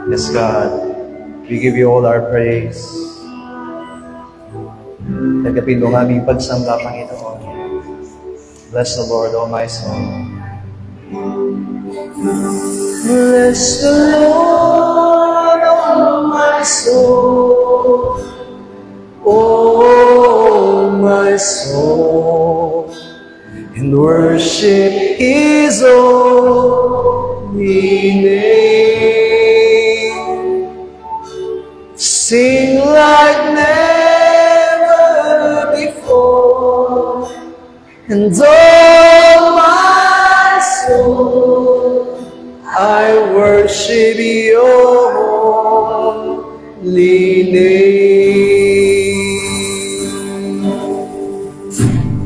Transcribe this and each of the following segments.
Yes, God, we give you all our praise. Nagapin mo ng aming pagsamba, Panginoon. Bless the Lord, O my soul. Bless the Lord, O my soul. O my soul, and worship His holy name. Sing like never before, and oh my soul, I worship your holy name.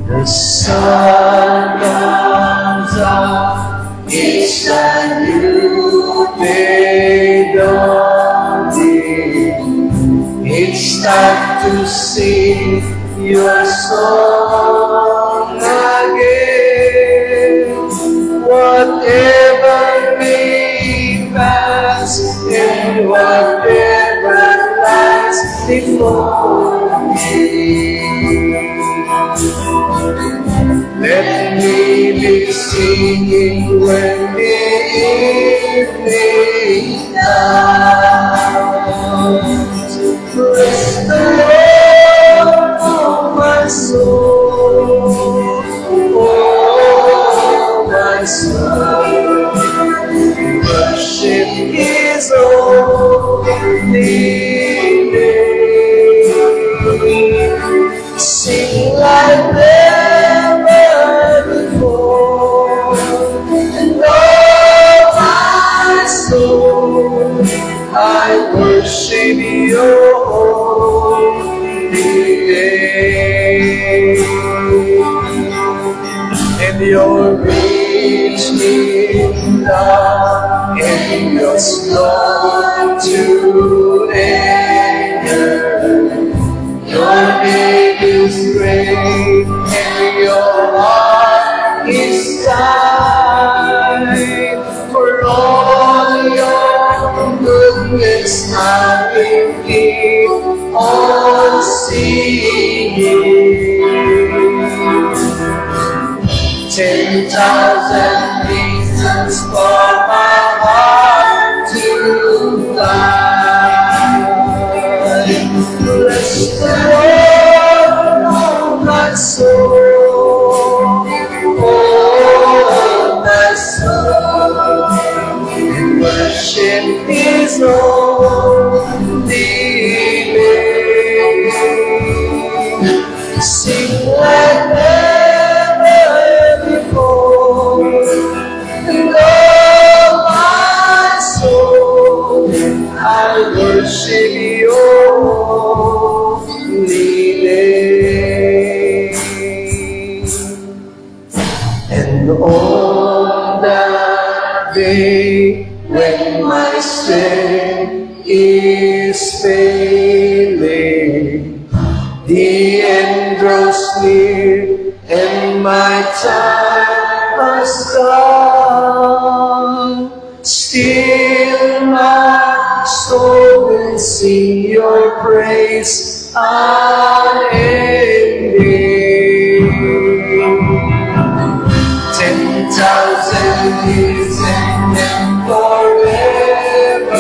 The sun comes out, it's a new day dawning. It's time to sing your song again. Whatever may pass and whatever lies before me, let me be singing when the evening comes. Bless the Lord, oh my soul, oh my soul. Worship His holy name. Sing like never before, and oh my soul, I worship your holy name. And your reaching down and your slow to anger. Your name is great and your heart is kind. For all your goodness I will keep on singing. 10,000 reasons for my heart to fly. Bless the Lord, oh my soul, oh my soul, and worship His holy name. Sing like never before, and oh my soul, I worship your holy name. And on that day when my strength is failing, the end draws near and my time has come, still my soul will sing your praise unending. 10,000 years and then forever.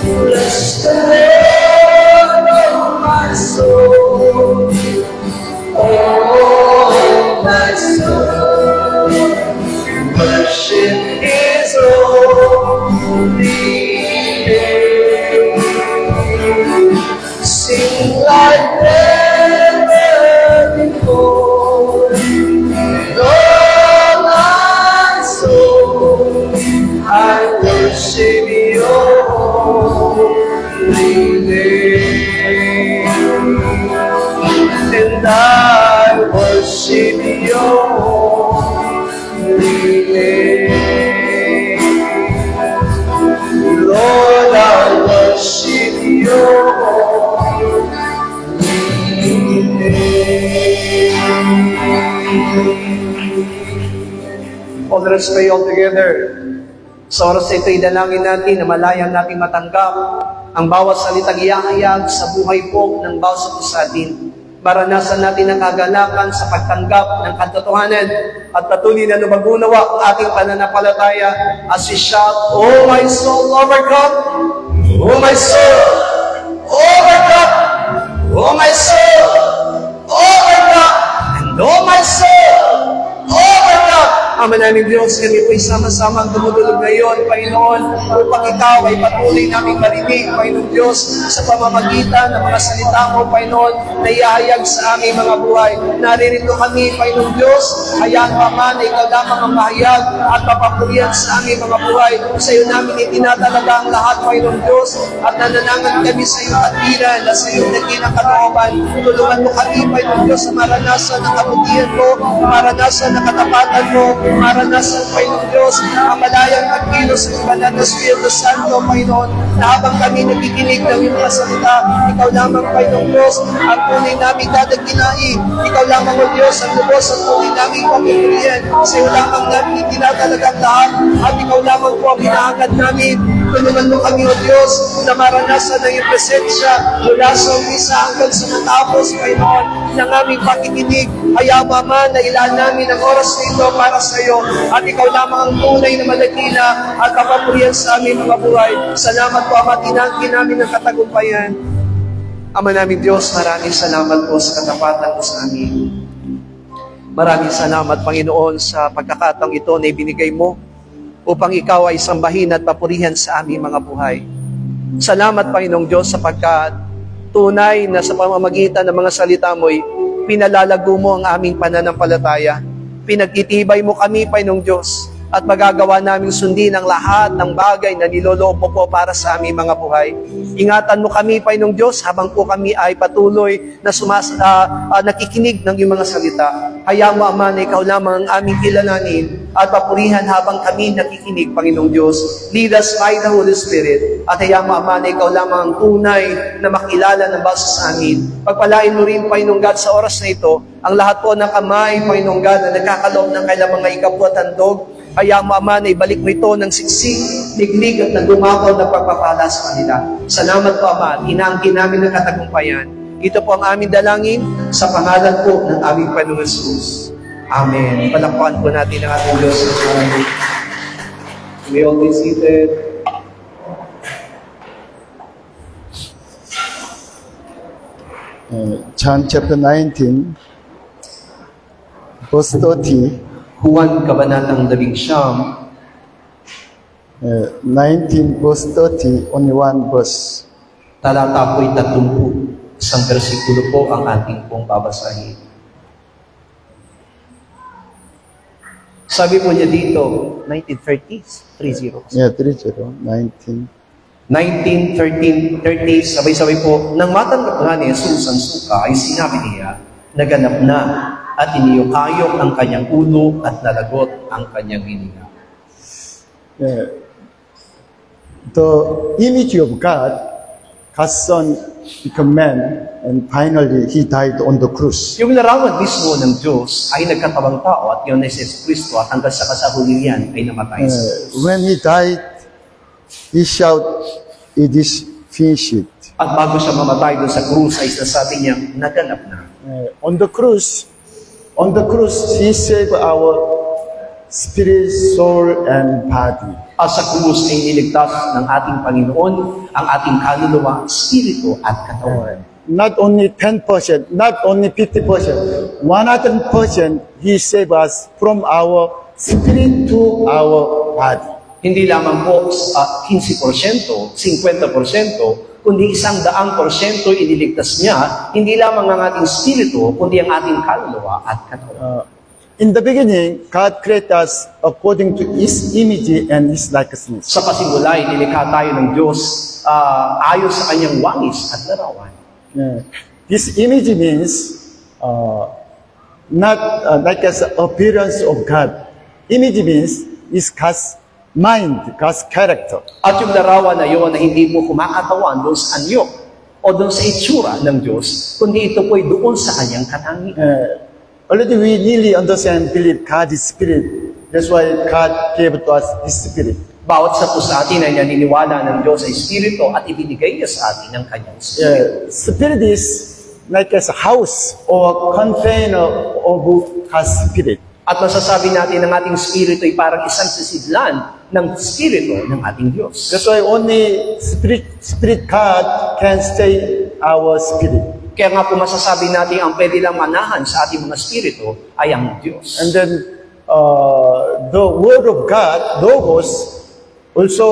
Bless the Lord, oh my soul, oh my soul. Worship His holy name. Sing like never before, and all my soul, I worship your holy name. And I worship your holy name. Lord, I worship your holy name. Oh, let us pray all together. Sa oras na ito, idalangin natin na malayan natin matanggap ang bawat salitang iahayag sa buhay po ng bawat sa atin. Maranasan natin ang kagalakan sa pagtanggap ng katotohanan at patuloy na lumagunawa ang ating pananampalataya as we shout, "Oh my soul, overcome! Oh my soul, overcome! Oh my soul, overcome! And oh my soul, overcome!" Ama namin Diyos, kami po sama-sama ang dumudulog ngayon, Panginoon, upang Ikaw ay patuloy naming marinig, Panginoon Diyos, sa pamamagitan ng mga salita mo, Panginoon, na iahayag sa aming mga buhay. Naririto kami, Panginoon Diyos, hayaan mo, Ama, na Ikaw lamang ang mahayag at papapurihan sa aming mga buhay. Sa iyo namin itinatalaga ang lahat, Panginoon Diyos, at nananangan kami sa iyong katwiran at sa iyong naging kalooban. Tulungan mo kami, Panginoon Diyos, na maranasan ang kabutihan mo, maranasan ang katapatan mo, maranasan, Panginoon Diyos, ang malayang pagkilos sa banal na Espiritu Santo, Panginoon, na habang kami nakikinig ng iyong mga salita, Ikaw lamang, Panginoon Diyos, ang tunay namin dadaginain. Ikaw lamang, O Diyos, ang lubos ang tunay namin pagpipilian. Sa iyo lamang namin itinatalagang lahat, at Ikaw lamang po ang hinahangad namin. Tulungan mo kami, O Diyos, na maranasan ng iyong presensya mula sa umpisa hanggang sa matapos, Panginoon, ng aming pakikinig. Hayaan mo, Ama, na ilaan namin ang oras na ito para sa iyo, at Ikaw lamang ang tunay na madakila at kapapurihan sa aming mga buhay. Salamat po, Ama, tinangkin namin ang katagumpayan. Ama namin Diyos, maraming salamat po sa katapatan mo sa amin. Maraming salamat, Panginoon, sa pagkakataong ito na ibinigay mo upang Ikaw ay sambahin at papurihan sa aming mga buhay. Salamat, Panginoong Diyos, sapagkat tunay na sa pamamagitan ng mga salita mo'y pinalalago mo ang aming pananampalataya. Pinagtitibay mo kami, Panginoong Diyos, at magagawa naming sundin ang lahat ng bagay na niloloob mo po para sa aming mga buhay. Ingatan mo kami, Panginoong Diyos, habang po kami ay patuloy na nakikinig ng iyong mga salita. Hayaan mo, Ama, na Ikaw lamang ang aming kilalanin at papurihan habang kami nakikinig, Panginoong Diyos. Lead us by the Holy Spirit. At hayaan mo, Ama, na Ikaw lamang ang tunay na makilala ng bawat sa amin. Pagpalain mo rin, Panginoong God, sa oras na ito, ang lahat po ng kamay, Panginoong God, na nagkakaloob ng kailang mga ikabot handog. Hayaan mo, Ama, na ibalik mo ito ng siksik, liglig at nagdumapaw na pagpapala sa kanila. Salamat po, Ama, inaangkin namin ng katagumpayan. Ito po ang aming dalangin sa pangalan po ng aming Panginoong Jesus. Amen. Palakpakan po natin ang ating Diyos. We all be seated. John chapter 19, verse 30. Juan Kabanatang 19, 19 verse 30, only one verse. talata po'y 30. Isang versikulo po ang ating pong babasahin. Sabi po niya dito, 1930s, 30. Yeah, 30, 19. 19:30, sabay-sabay po, nang matanggap nga ni Jesus ang suka, ay sinabi niya, naganap na, at iniyukayok ang kanyang ulo at nalagot ang kanyang hininga. The image of God, God's Son became man, and finally He died on the cross. Yung larawan mismo ng Diyos ay nagkatawang tao at yun ay si Kristo at hanggang sa kasahulian ay namatay sa krus. When He died, He shouted, "It is finished." At bago siya mamatay doon sa krus ay sasabi niya, naganap na. On the cross, He saved our spirit, soul, and body. At sa krus ay niligtas ng ating Panginoon ang ating kaluluwa, spirito at katawan. Not only 10%, not only 50%, 100% He saved us from our spirit to our body. Hindi lamang po 15%, 50%, kundi 100% iniligtas niya, hindi lamang ang ating spirito, kundi ang ating kaluluwa at katawan. In the beginning, God created us according to His image and His likeness. Sa pasimula, nilikha tayo ng Diyos ayon sa kanyang wangis at larawan. This image means not like as appearance of God. Image means is God's mind, God's character. At yung larawan na yun na hindi mo kumakatawan doon sa anyo o doon sa itsura ng Diyos, kundi ito po'y doon sa kanyang katangian. Already we really understand and believe God is spirit, That's why God gave to us His Spirit. Bawat sa po sa atin ay naniniwala ng Diyos ay Espiritu at ibinigay niya sa atin ang kanyang Espiritu. Spirit is like a house or container of God's Spirit. At masasabi natin ng ating Espiritu ay parang isang sisidlan ng Espiritu ng ating Diyos. That's why only Spirit God can stay our spirit. Kaya nga po masasabi natin ang pwede lang manahan sa ating mga Espiritu ay ang Diyos. And then the Word of God, Logos, also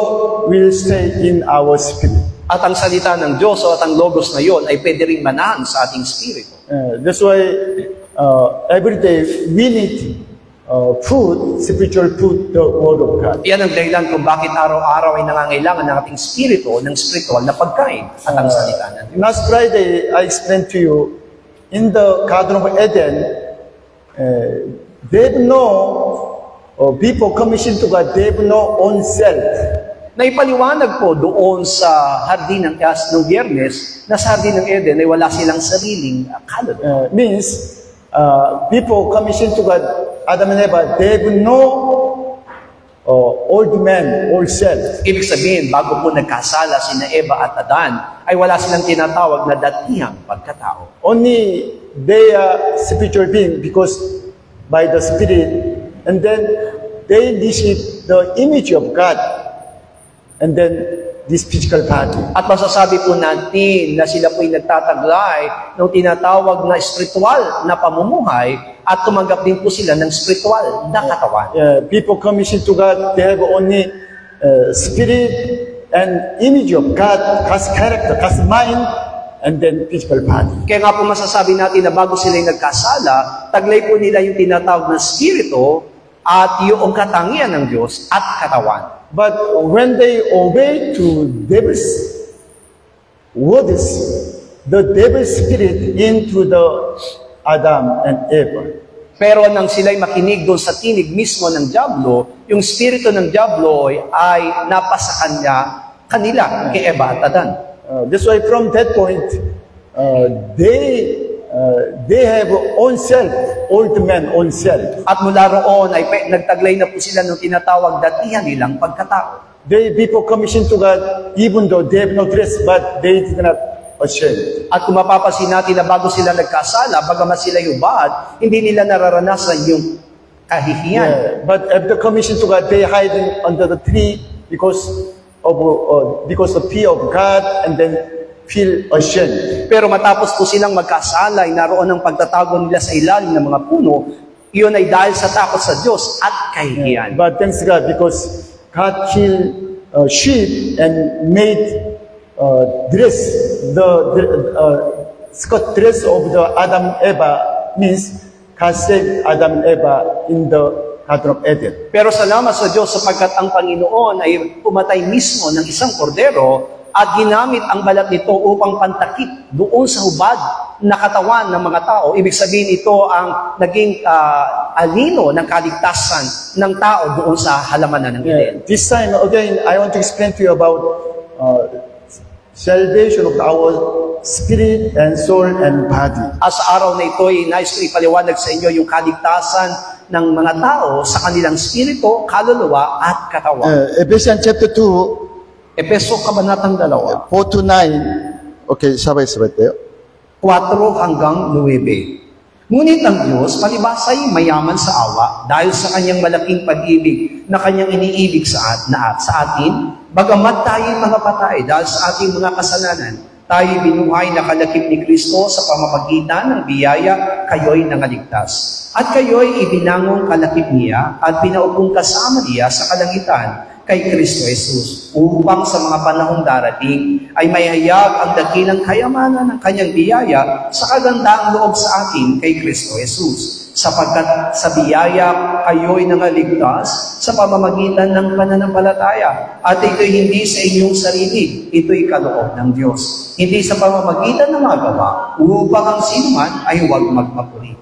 will stay in our spirit. At ang salita ng Diyos o at ang Logos na yon ay pwede rin manahan sa ating Espiritu. That's why every day we need food, spiritual food, the Word of God. Yan ang dahilan kung bakit araw-araw ay nangangailangan ng ating Espiritu ng spiritual na pagkain at ang salita ng Diyos. Last Friday, I explained to you, in the Garden of Eden, they know, people commissioned to God, they know own self. Naipaliwanag po doon sa hardin ng Biyernes na sa hardin ng Eden ay wala silang sariling kaluluwa. Means, people commissioned to God, Adam and Eva, they know old man, old self. Ibig sabihin, bago po nagkasala sina Eva at Adan, ay wala silang tinatawag na datihang pagkatao. Only they are spiritual being because by the Spirit, and then they receive the image of God, and then this physical body. At masasabi po natin na sila po'y nagtataglay ng tinatawag na spiritual na pamumuhay at tumanggap din po sila ng spiritual na katawan. People commissioned to God, they have only spirit and image of God, God's character, God's mind, and then physical body. Kaya nga po masasabi natin na bago sila nagkasala, taglay po nila yung tinatawag na spirito at yung katangian ng Diyos at katawan. But when they obey to devil's words, the devil's spirit into the Adam and Eva. Pero nang sila'y makinig doon sa tinig mismo ng Diablo, yung spirito ng Diablo ay napasa kanila kay Eva at Adan. That's why from that point, they have own self, old man, own self. At mula roon ay nagtaglay na po sila ng tinatawag datihan nilang pagkatao. They people commissioned to God, even though they have no dress, but they did not ashamed. At kung mapapansin natin na bago sila nagkasala, bagamat sila hubad, hindi nila nararanasan yung kahihiyan. But after commission to God, they hide under the tree because of the fear of God, and then feel ashamed. Pero matapos po silang magkasala, ay naroon ang pagtatago nila sa ilalim ng mga puno, iyon ay dahil sa takot sa Diyos at kahihiyan. But thanks God, because God killed sheep and made dress, skirt dress of the Adam and Eva, means God saved Adam and Eva in the Garden of Eden. Pero salamat sa Diyos sapagkat ang Panginoon ay pumatay mismo ng isang kordero at ginamit ang balat nito upang pantakip doon sa hubad na katawan ng mga tao. Ibig sabihin ito ang naging alino ng kaligtasan ng tao doon sa halamanan ng Eden. This time, again, I want to explain to you about salvation of our spirit and soul and body. As araw na ito ay nais ko ipaliwanag sa inyo yung kaligtasan ng mga tao sa kanilang spirito, kaluluwa at katawan. Ephesians chapter 2, Epeso Kabanatang 2, 4 to 9. Okay, sabay-sabay tayo. 4 hanggang 9. Ngunit ang Diyos, palibasa'y mayaman sa awa dahil sa kanyang malaking pag-ibig na kanyang iniibig sa atin, bagamat tayo mga patay dahil sa ating mga kasalanan, tayo binuhay na kalakip ni Kristo sa pamamagitan ng biyaya, kayo'y nangaligtas. At kayo'y ibinangong kalakip niya at pinaupong kasama niya sa kalangitan kay Kristo Jesus, upang sa mga panahong darating ay mayayag ang dakilang kayamanan ng kanyang biyaya sa kagandaang loob sa atin kay Kristo Jesus. Sapagkat sa biyaya kayo'y nangaligtas sa pamamagitan ng pananampalataya. At ito'y hindi sa inyong sarili, ito'y kaloob ng Diyos. Hindi sa pamamagitan ng mga gawa, upang ang sinuman ay huwag magpapuri.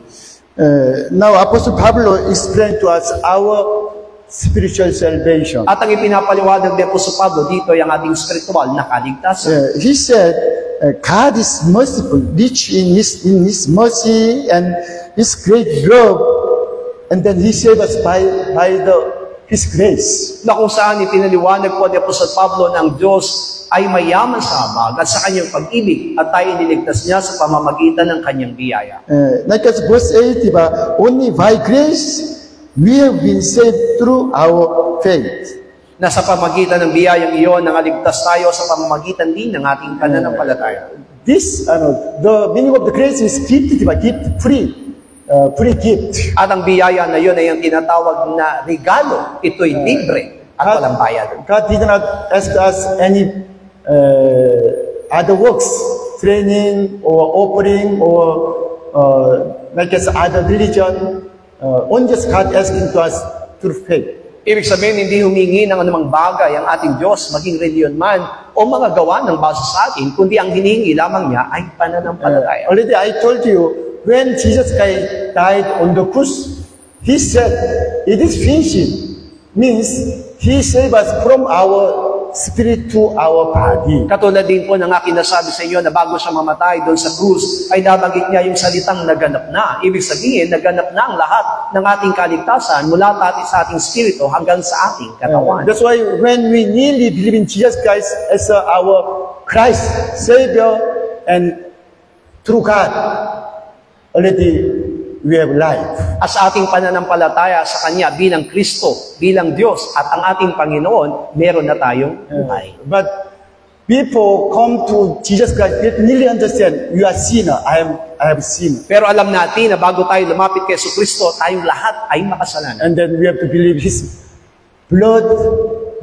Now, Apostle Pablo explained to us our spiritual salvation. At ang ipinapaliwanag ni Apostol Pablo dito ay ang ating spiritual na kaligtasan. He said, God is merciful, rich in His mercy and His great love and then He saved us by His grace. Na kung saan ipinaliwanag po ni Apostol Pablo na ang Diyos ay mayaman sa habag at sa kanyang pag-ibig at tayo iniligtas niya sa pamamagitan ng kanyang biyaya. Like as verse 8, diba? Only by grace we have been saved through our faith. Na sa pamagitan ng biyayang iyon, nangaligtas tayo sa pamamagitan din ng ating pananampalataya. This, the meaning of the grace is gift, diba? Gift, free gift. At ang biyaya na yun ay ang tinatawag na regalo. Ito'y libre at walang bayad. God did not ask us any other works, training or offering or like as other religion. Only just God asking to us through faith. Ibig sabihin, hindi humingi ng anumang bagay ang ating Diyos, maging reliyon man o mga gawa ng base sa atin, kundi ang hinihingi lamang niya ay pananampalataya. Already I told you, when Jesus Christ died on the cross, He said, it is finished. Means, He saved us from our spirit to our body. Katulad din po ng aking nasabi sa inyo na bago siya mamatay doon sa krus, ay nabanggit niya yung salitang naganap na. Ibig sabihin, naganap na ang lahat ng ating kaligtasan mula sa ating spirito hanggang sa ating katawan. That's why when we really believe in Jesus Christ as our Christ, Savior, and through God, already we have life. At sa ating pananampalataya sa Kanya bilang Kristo, bilang Diyos at ang ating Panginoon, meron na tayong buhay. But people come to Jesus Christ, they really understand, you are sinner, I am sinner. Pero alam natin na bago tayo lumapit kay Kristo, tayong lahat ay makasalanan. And then we have to believe His blood,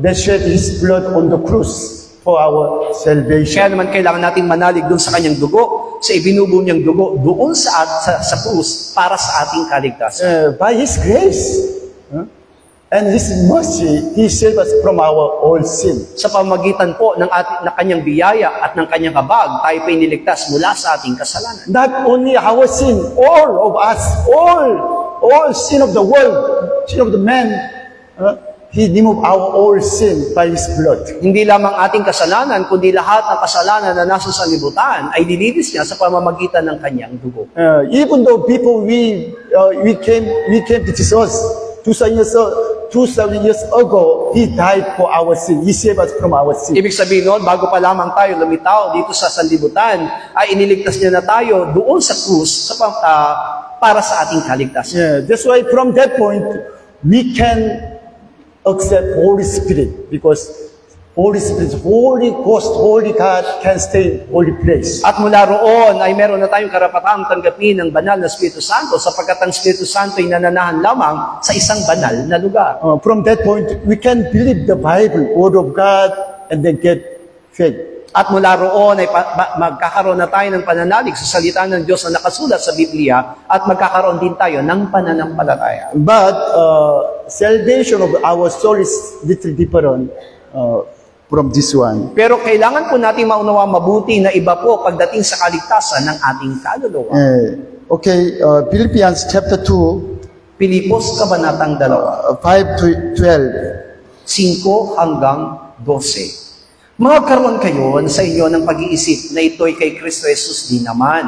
that shed His blood on the cross for our salvation. Kaya naman kailangan natin manalig doon sa Kanyang dugo, sa ibinubo niyang dugo, doon sa krus para sa ating kaligtasan. By His grace and His mercy, He saved us from our all sin. Sa pamagitan po ng Kanyang biyaya at ng Kanyang habag, tayo pa iniligtas mula sa ating kasalanan. Not only our sin, all of us, all sin of the world, sin of the man, He removed our all sin by His blood. Hindi lamang ating kasalanan, kundi lahat ng kasalanan na nasa sanlibutan ay nilinis niya sa pamamagitan ng Kanyang dugo. Even though people we came to Jesus 2,000 years ago, He died for our sin. He saved us from our sin. Ibig sabihin noon, bago pa lamang tayo lumitaw dito sa sanlibutan, ay iniligtas niya na tayo doon sa krus para sa ating kaligtasan. Yeah, that's why from that point, we can accept Holy Spirit, because Holy Spirit, Holy Ghost, Holy God can stay in holy place. At mula roon ay meron na tayong karapatang tanggapin ng banal na Espiritu Santo sapagkat ang Espiritu Santo ay nananahan lamang sa isang banal na lugar. From that point, we can believe the Bible, Word of God, and then get faith. At mula roon ay magkakaroon na tayo ng pananalig sa salita ng Diyos na nakasulat sa Biblia at magkakaroon din tayo ng pananampalataya. But salvation of our soul is little different from this one. Pero kailangan po natin maunawa mabuti na iba po pagdating sa kaligtasan ng ating kaluluwa. Philippians chapter 2, Pilipos Kabanatang 2, 5 to 12. 5 hanggang 12. Magkaroon kayo sa inyo ng pag-iisip na ito'y kay Kristo Jesus din naman,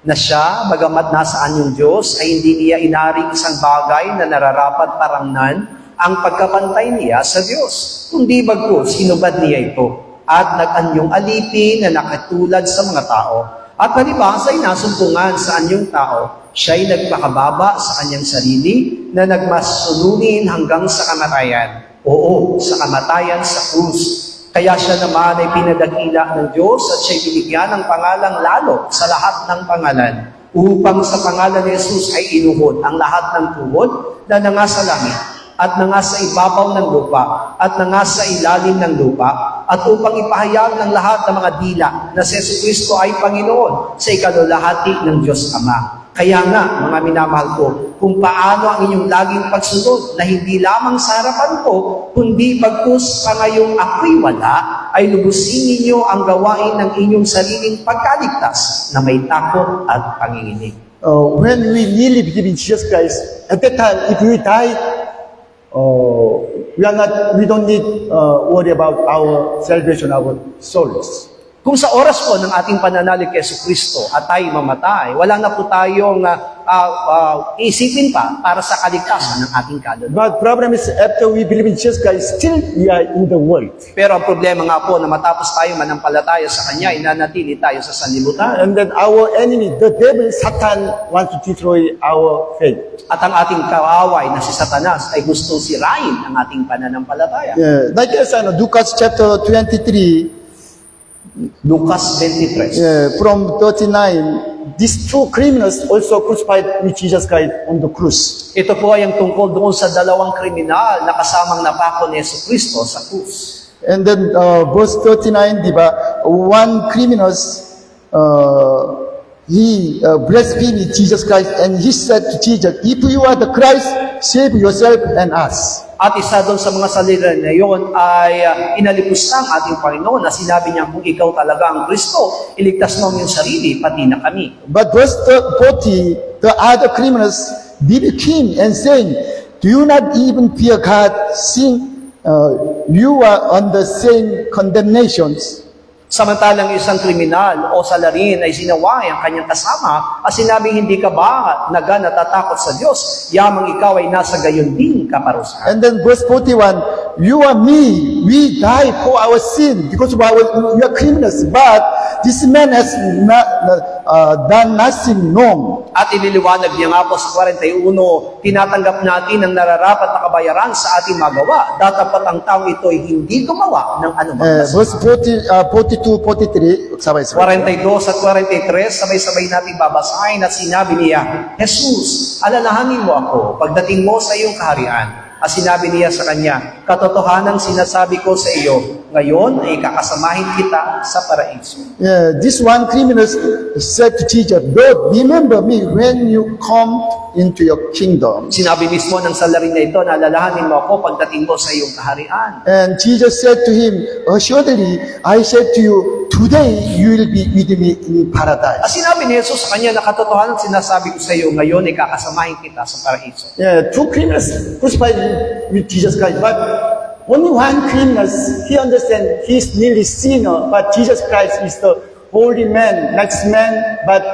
na siya, bagamat nasaan yung Diyos, ay hindi niya inaring isang bagay na nararapat parangnan ang pagkapantay niya sa Diyos. Kundi bagkus, hinubad niya ito, at nag-anyong alipin na nakatulad sa mga tao. At palibas ay nasumpungan sa anyong tao, siya'y nagpakababa sa kanyang sarili, na nagmasununin hanggang sa kamatayan. Oo, sa kamatayan sa krus. Kaya siya naman ay pinadakila ng Diyos at siya'y binigyan ng pangalang lalo sa lahat ng pangalan, upang sa pangalan ni Jesus ay inuhod ang lahat ng tuhod na nangasa langit at nangasa ibabaw ng lupa at nangasa ilalim ng lupa, at upang ipahayag ng lahat ng mga dila na si Jesucristo ay Panginoon sa ikalulahati ng Diyos Ama. Kaya nga, mga minamahal ko, kung paano ang inyong laging pagsunod na hindi lamang sa harapan ko, kundi bagkus pa ngayong ako'y wala, ay lubusin ninyo ang gawain ng inyong sariling pagkaligtas na may takot at panginginig. When we really believe in Jesus Christ, at that time, if we die, we don't need worry about our salvation, our souls. Kung sa oras po ng ating pananalig kay Jesucristo at tayo mamatay, wala na po tayong iisipin pa para sa kaligtasan ng ating kaluluwa. But problem is, after we believe in Jesus Christ, still we are in the world. Pero ang problema nga po na matapos tayo manampalataya sa Kanya, inanatili tayo sa sanlibutan. And then our enemy, the devil, Satan, wants to destroy our faith. At ang ating kaaway na si Satanas ay gusto sirain ang ating pananampalataya. Like Lucas chapter 23, Lucas 23. from 39, these two criminals also crucified with Jesus Christ on the cross. Ito po ay ang tungkol doon sa dalawang kriminal na kasamang napako ni Jesucristo sa krus. And then verse 39, diba, one criminal, he blasphemed Jesus Christ, and he said to Jesus, "If you are the Christ, save yourself and us." At isa doon sa mga salita na yon ay inalipos ng ating Panginoon na sinabi niya, kung ikaw talaga ang Kristo, iligtas mo ang iyong sarili, pati na kami. But verse 40, the other criminals rebuked him and saying, "Do you not even fear God, seeing you are on the same condemnations?" Samantalang isang kriminal o salarin ay sinaway ang kanyang kasama at sinabing, hindi ka ba natatakot sa Diyos? Yamang ikaw ay nasa gayon din kaparusahan. And then verse 41, "You are me, we die for our sin, because we are criminals, but this man has done nothing wrong." At ililiwanag niya nga po sa 41, tinatanggap natin ang nararapat na kabayaran sa ating magawa. Datapat ang taong ito ay hindi gumawa ng anumang masama. Verse 42-43, sabay-sabay. 42 at 43, sabay-sabay natin babasahin at sinabi niya, "Jesus, alalahanin mo ako pagdating mo sa iyong kaharian." At sinabi niya sa kanya, "Katotohanan sinasabi ko sa iyo, ngayon ay kakasamahin kita sa paraiso." This one criminal said to Jesus, "Lord, remember me when you come into your kingdom." Sinabi mismo ng salarin na ito, na alalahanin mo ako pagdating mo sa iyong kaharian. And Jesus said to him, "Assuredly, I said to you, today you will be with me in paradise." At sinabi ni Jesus sa kanya na katotohanan sinasabi ko sa iyo, ngayon ay kakasamahin kita sa paraiso. Two criminals crucified with Jesus Christ, but only one criminal, he understands he's nearly sinner, but Jesus Christ is the holy man, next man, but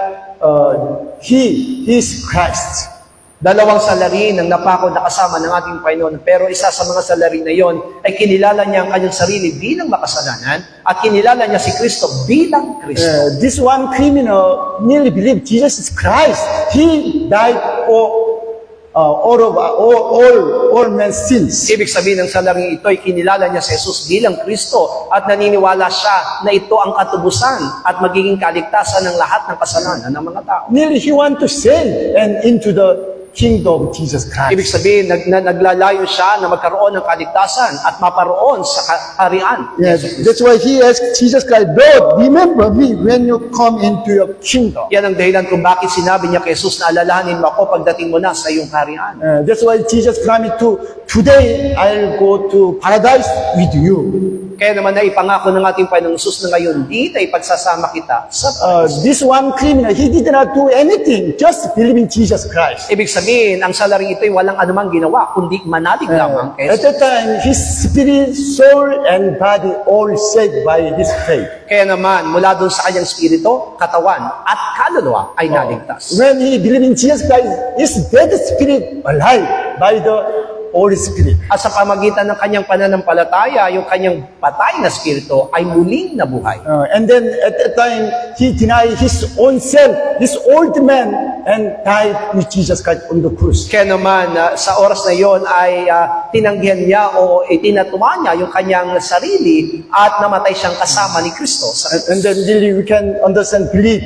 he is Christ. Dalawang salarin ang napako na kasama ng ating Panginoon, pero isa sa mga salarin na yon ay kinilala niya ang kanyang sarili bilang makasalanan at kinilala niya si Kristo bilang Kristo. This one criminal nearly believed Jesus is Christ. He died for all men's sins. Ibig sabihin ng salaring ito ay kinilala niya si Jesus bilang Kristo at naniniwala siya na ito ang katubusan at magiging kaligtasan ng lahat ng kasalanan ng mga tao. Nearly he want to save and into the kingdom of Jesus Christ. Ibig sabihin, naglalayo siya na magkaroon ng kaligtasan at maparoon sa kaharian. Yes, that's why he asked Jesus Christ, "Lord, remember me when you come into your kingdom." Yan ang dahilan kung bakit sinabi niya kay Jesus na alalahanin mo ako pagdating mo na sa iyong kaharian. That's why Jesus promised to, "Today I'll go to paradise with you." Kaya naman na ipangako ng ating Panginoong Jesus na ngayon, dito ay pagsasama kita sa paraiso. This one criminal, he did not do anything, just believe in Jesus Christ. Ibig sabihin, ang salaring ito ay walang anumang ginawa, kundi manalig lamang kay At Jesus. that time, his spirit, soul, and body all saved by his faith. Kaya naman, mula doon sa kanyang spirito, katawan, at kaluluwa ay naligtas. When he believed in Jesus Christ, his dead spirit alive by the Holy Spirit. At sa pamagitan ng kanyang pananampalataya, yung kanyang patay na spirito ay muling nabuhay. And then at that time, he denied his own self, this old man, and died with Jesus Christ on the cross. Kaya naman, sa oras na yon ay tinanggihan niya o itinatuwa niya yung kanyang sarili at namatay siyang kasama ni Kristo. And then really we can understand, believe,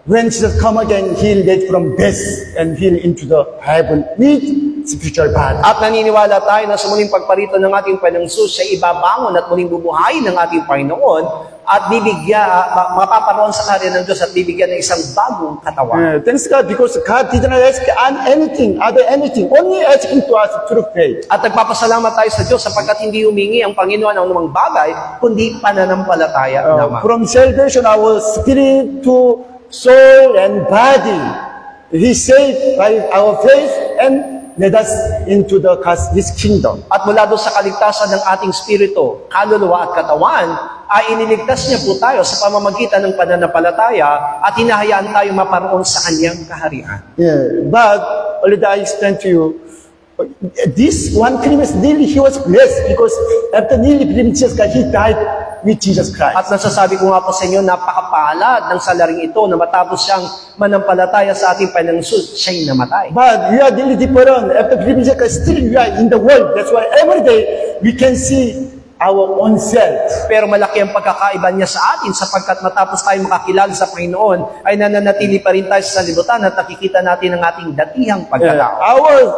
when Jesus come again, he'll get from death and he'll into the heaven with spiritual body. At naniniwala tayo na sa muling pagparito ng ating Panginoong Jesus, siya ibabangon at muling bubuhayin ng ating Panginoon at mapaparoon sa karya ng Diyos at bibigyan ng isang bagong katawan. Thanks God, because God did not ask anything, only asking to us through faith. At nagpapasalamat tayo sa Diyos sapagkat hindi humingi ang Panginoon ng anumang bagay, kundi pananampalataya lamang. From salvation, our spirit to soul and body, He saved by our faith and led us into His kingdom. At mula doon sa kaligtasan ng ating spirito, kaluluwa at katawan, ay iniligtas niya po tayo sa pamamagitan ng pananampalataya at hinahayaan tayo maparoon sa kanyang kaharian. Yeah, but already I explained to you, this one Christmas nearly he was blessed because after nearly believing Jesus Christ, he died with Jesus Christ. At nasasabi ko nga po sa inyo, napakapalad ng salaring ito na matapos siyang manampalataya sa ating Panginoong Jesus, siya'y namatay. But we are nearly different. After believing Jesus Christ, still we are in the world. That's why every day we can see our own self. Pero malaki ang pagkakaiba niya sa atin sapagkat matapos tayo makakilala sa Panginoon, ay nananatili pa rin tayo sa libutan at nakikita natin ang ating datihang pagkatao.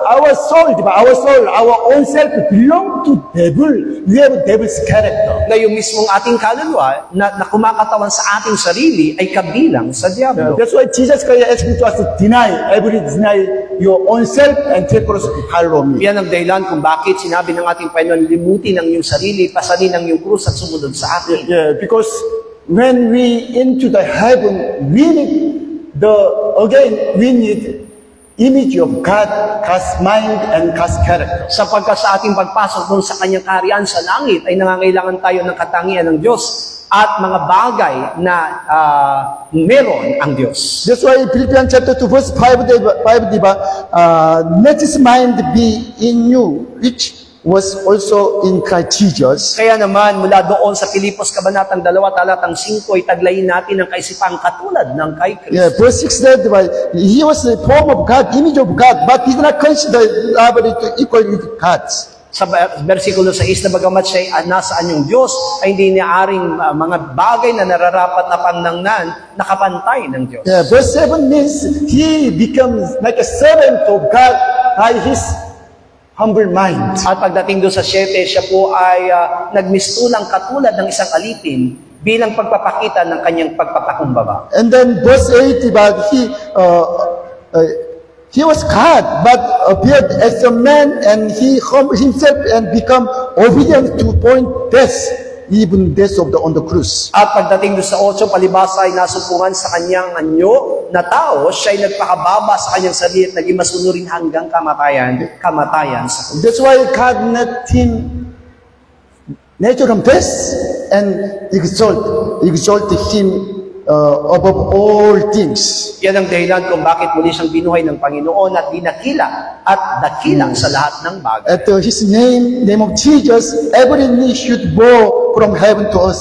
Our soul, diba? Our own self belong to devil. We have devil's character. Na yung mismong ating kaluluwa na kumakatawan sa ating sarili ay kabilang sa Diablo. That's why Jesus Christ asked me to us to deny your own self and take cross to follow me. Yan ang dahilan kung bakit sinabi ng ating Panginoon, limutin ang iyong sarili, pasanin ang iyong krus at sumunod sa akin. Yeah, because when we into the heaven, we need image of God, God's mind, and God's character. Sapagkat sa ating pagpasok doon sa kanyang kaharian sa langit, ay nangangailangan tayo ng katangian ng Diyos at mga bagay na meron ang Diyos. That's why Philippians chapter 2 verse 5, diba? Let this mind be in you, which was also in Christ Jesus. Kaya naman, mula doon sa Pilipos Kabanatang 2, talatang 5, ay taglayin natin ang kaisipang katulad ng kay Kristo. Yeah, verse 6 said, he was the form of God, image of God, but he did not consider to equal with God. Sa versikulo 6, na bagamat siya ay nasa anyong Diyos, ay hindi niya aring mga bagay na nararapat na panangnan, nakapantay ng Diyos. Yeah, verse 7 means he becomes like a servant of God by his humble mind. At pagdating doon sa 7, siya po ay nagmistulang katulad ng isang alipin bilang pagpapakita ng kanyang pagpapakumbaba. And then verse 8, he was God, but appeared as a man, and he humbled himself and become obedient to point death, even death on the cross. At pagdating doon sa 8, palibasa ay nasumpungan sa kanyang anyo na tao, siya ay nagpakababa sa kanyang sarili at naging masunurin hanggang kamatayan sa krus. That's why God let him natural death and exalted him above all things. Yan ang dahilan kung bakit muli siyang binuhay ng Panginoon at dinakila at dakilang sa lahat ng bagay. At his name of Jesus, every knee should bow from heaven to us,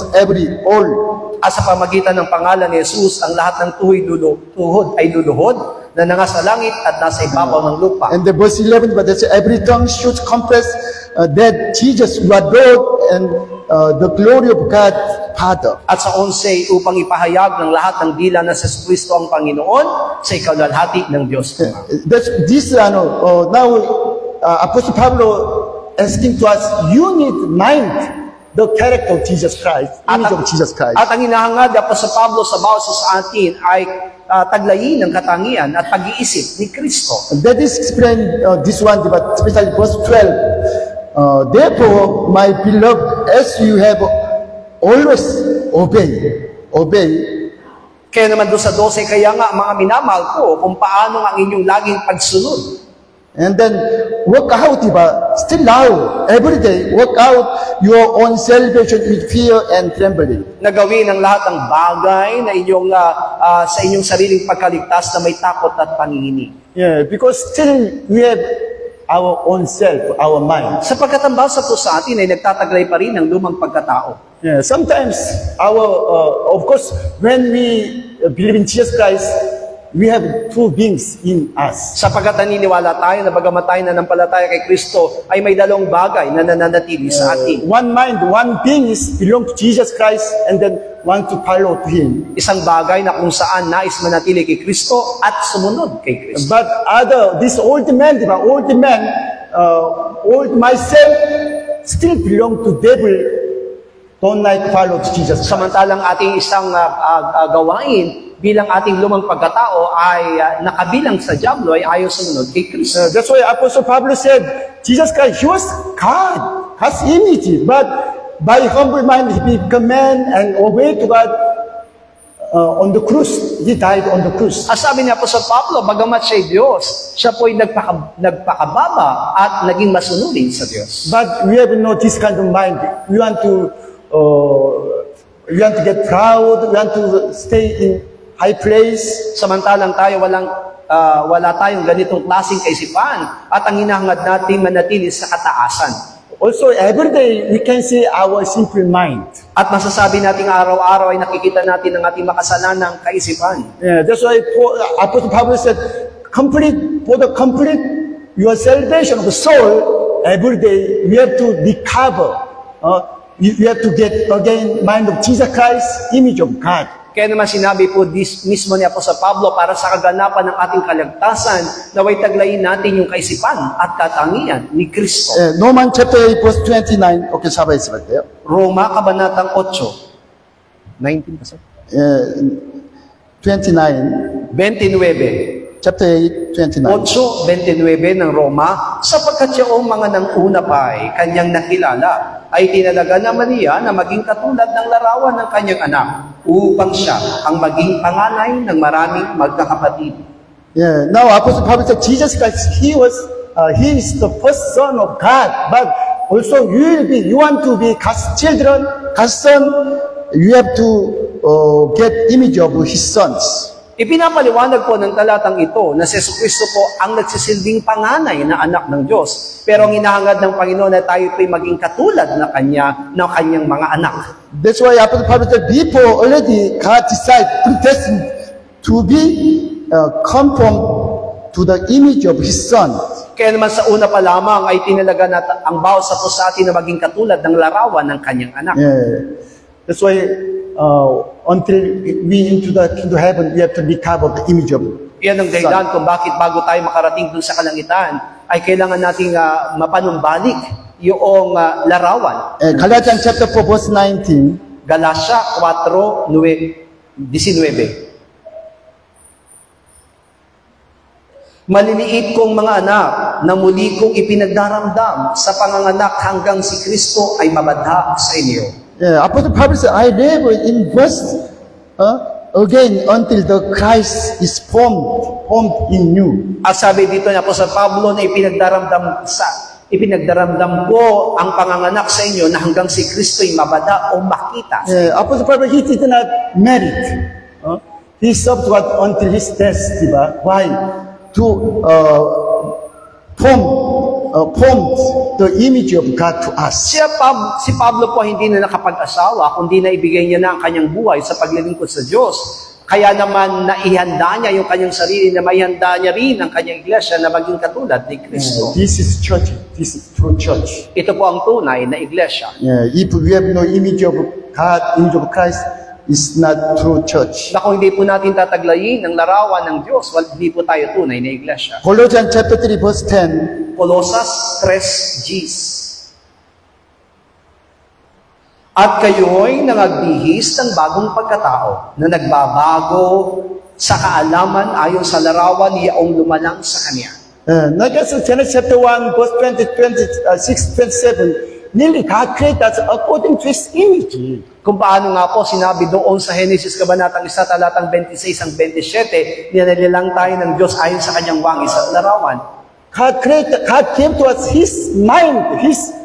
all. At sa pamagitan ng pangalan ni Jesus, ang lahat ng tuhod ay luluhod na nasa langit at nasa ibabaw ng lupa. And the verse 11, but that's every tongue should confess that Jesus was Lord and the glory of God Father. At sa 11, upang ipahayag ng lahat ng dila na si Kristo ang Panginoon sa ikalalhati ng Diyos. Now, Apostle Pablo asking to us, you need mind the character of Jesus Christ, image of Jesus Christ. At ang hinahangad po sa Pablo sa bawat sa atin ay taglayin ng katangian at pag-iisip ni Kristo. That is explained this one, but especially verse 12. Therefore, my beloved, as you have always obey. Kaya naman doon sa 12, kaya nga mga minamahal ko kung paano ang inyong laging pagsunod. And then work out, still now, every day, work out your own salvation with fear and trembling. Nagawin ang lahat ng bagay na inyong sa inyong sariling pagkaligtas na may takot at panginginig. Yeah, because still we have our own self, our mind. Sapagkat ang basa po sa atin ay nagtataglay pa rin ng lumang pagkatao. Yeah, sometimes of course, when we believe in Jesus Christ, we have two beings in us. Sapagkat naniniwala tayo na bagamat tayo nanampalataya kay Kristo, ay may dalawang bagay na nananatili sa atin. One mind, one being is belong to Jesus Christ, and then want to follow to Him. Isang bagay na kung saan nais manatili kay Kristo at sumunod kay Kristo. But this old man, old myself, still belong to devil. Don't like follow to Jesus Christ. Samantalang ating isang gawain bilang ating lumang pagkatao ay nakabilang sa Diablo ay ayaw sumunod kay Kristo. That's why Apostle Pablo said, Jesus Christ, He was God, God's image, but by humble mind, He became man and obeyed to God on the cross. He died on the cross. Sabi niya po sa Pablo, bagamat siya'y Diyos, siya po'y nagpakababa at naging masunurin sa Diyos. But we have no this kind of mind. We want to we want to get proud, we want to stay in high place. Samantalang tayo wala tayong ganitong klaseng kaisipan at ang hinahangad natin manatili sa kataasan. Also, every day, we can see our simple mind. At masasabi natin araw-araw ay nakikita natin ang ating makasalanang kaisipan. Yeah, that's why Apostle Paul said, for the complete your salvation of the soul, every day you have to recover. You have to get again mind of Jesus Christ, image of God. Kaya naman sinabi po mismo ni Apostol Pablo para sa kaganapan ng ating kaligtasan, naway taglayin natin yung kaisipan at katangian ni Kristo. Romans chapter 8 verse 29. Okay, sabay 돼요. Roma kabanatang 8. 19 pa sir? 29. 29. Chapter 8, 29. 8:29 ng Roma, sapagkat yung mga nang una pa ay kanyang nakilala, ay tinalaga naman niya na maging katulad ng larawan ng kanyang anak, upang siya ang maging panganay ng maraming magkakapatid. Yeah. Now Apostle Paul said Jesus Christ, he is the first son of God, but also you want to be God's children, God's son, you have to get image of his sons. Ipinapaliwanag po ng talatang ito na si Jesucristo po ang nagsisilbing panganay na anak ng Diyos. Pero ang hinahangad ng Panginoon na tayo po'y maging katulad na kanyang mga anak. That's why Apostle Paul said, before already God decided, predestined to be conformed to the image of His Son. Kaya naman sa una pa lamang ay tinalaga na ang bawat sa sa atin na maging katulad ng larawan ng kanyang anak. Yeah. That's why until we into heaven, we have to recover the image of Yan ang dahilan kung bakit bago tayo makarating dun sa kalangitan, ay kailangan nating mapanumbalik yung larawan. Galatians chapter 4 verse 19. Galatia 4:19. Maliliit kong mga anak na muli kong ipinagdaramdam sa panganganak hanggang si Kristo ay mabadha sa inyo. Yeah, Apostle Paul said, I live in verse again until the Christ is formed in you. At sabi dito ni Apostol Pablo na ipinagdaramdam ko ang panganganak sa inyo na hanggang si Kristo'y mabada o makita. Yeah, Apostle Paul, he did not merit. He served God until his death, diba? Why? To form the image of God to us. Si Pablo po hindi na nakapag-asawa, kundi na ibigay niya na ang kanyang buhay sa paglilingkod sa Diyos. Kaya naman naihanda niya yung kanyang sarili na maihanda niya rin ang kanyang iglesia na maging katulad ni Kristo. This is church. This is true church. Ito po ang tunay na iglesia. Yeah, if we have no image of God, image of Christ, it's not true church. Na kung hindi po natin tataglayin ang larawan ng Diyos, hindi po tayo tunay na iglesia. Colossians chapter 3 verse 10. Colosas 3:10. At kayo'y nangagbihis ng bagong pagkatao na nagbabago sa kaalaman ayon sa larawan niyaong lumalang sa Kanya. Genesis chapter 1 verse 26-27. Nearly God created us according to His image. Kung paano nga po sinabi doon sa Genesis Kabanatang 1, talatang 26 ang 27, nilalilang tayo ng Diyos ayon sa Kanyang wangis at larawan. God gave to us His mind, His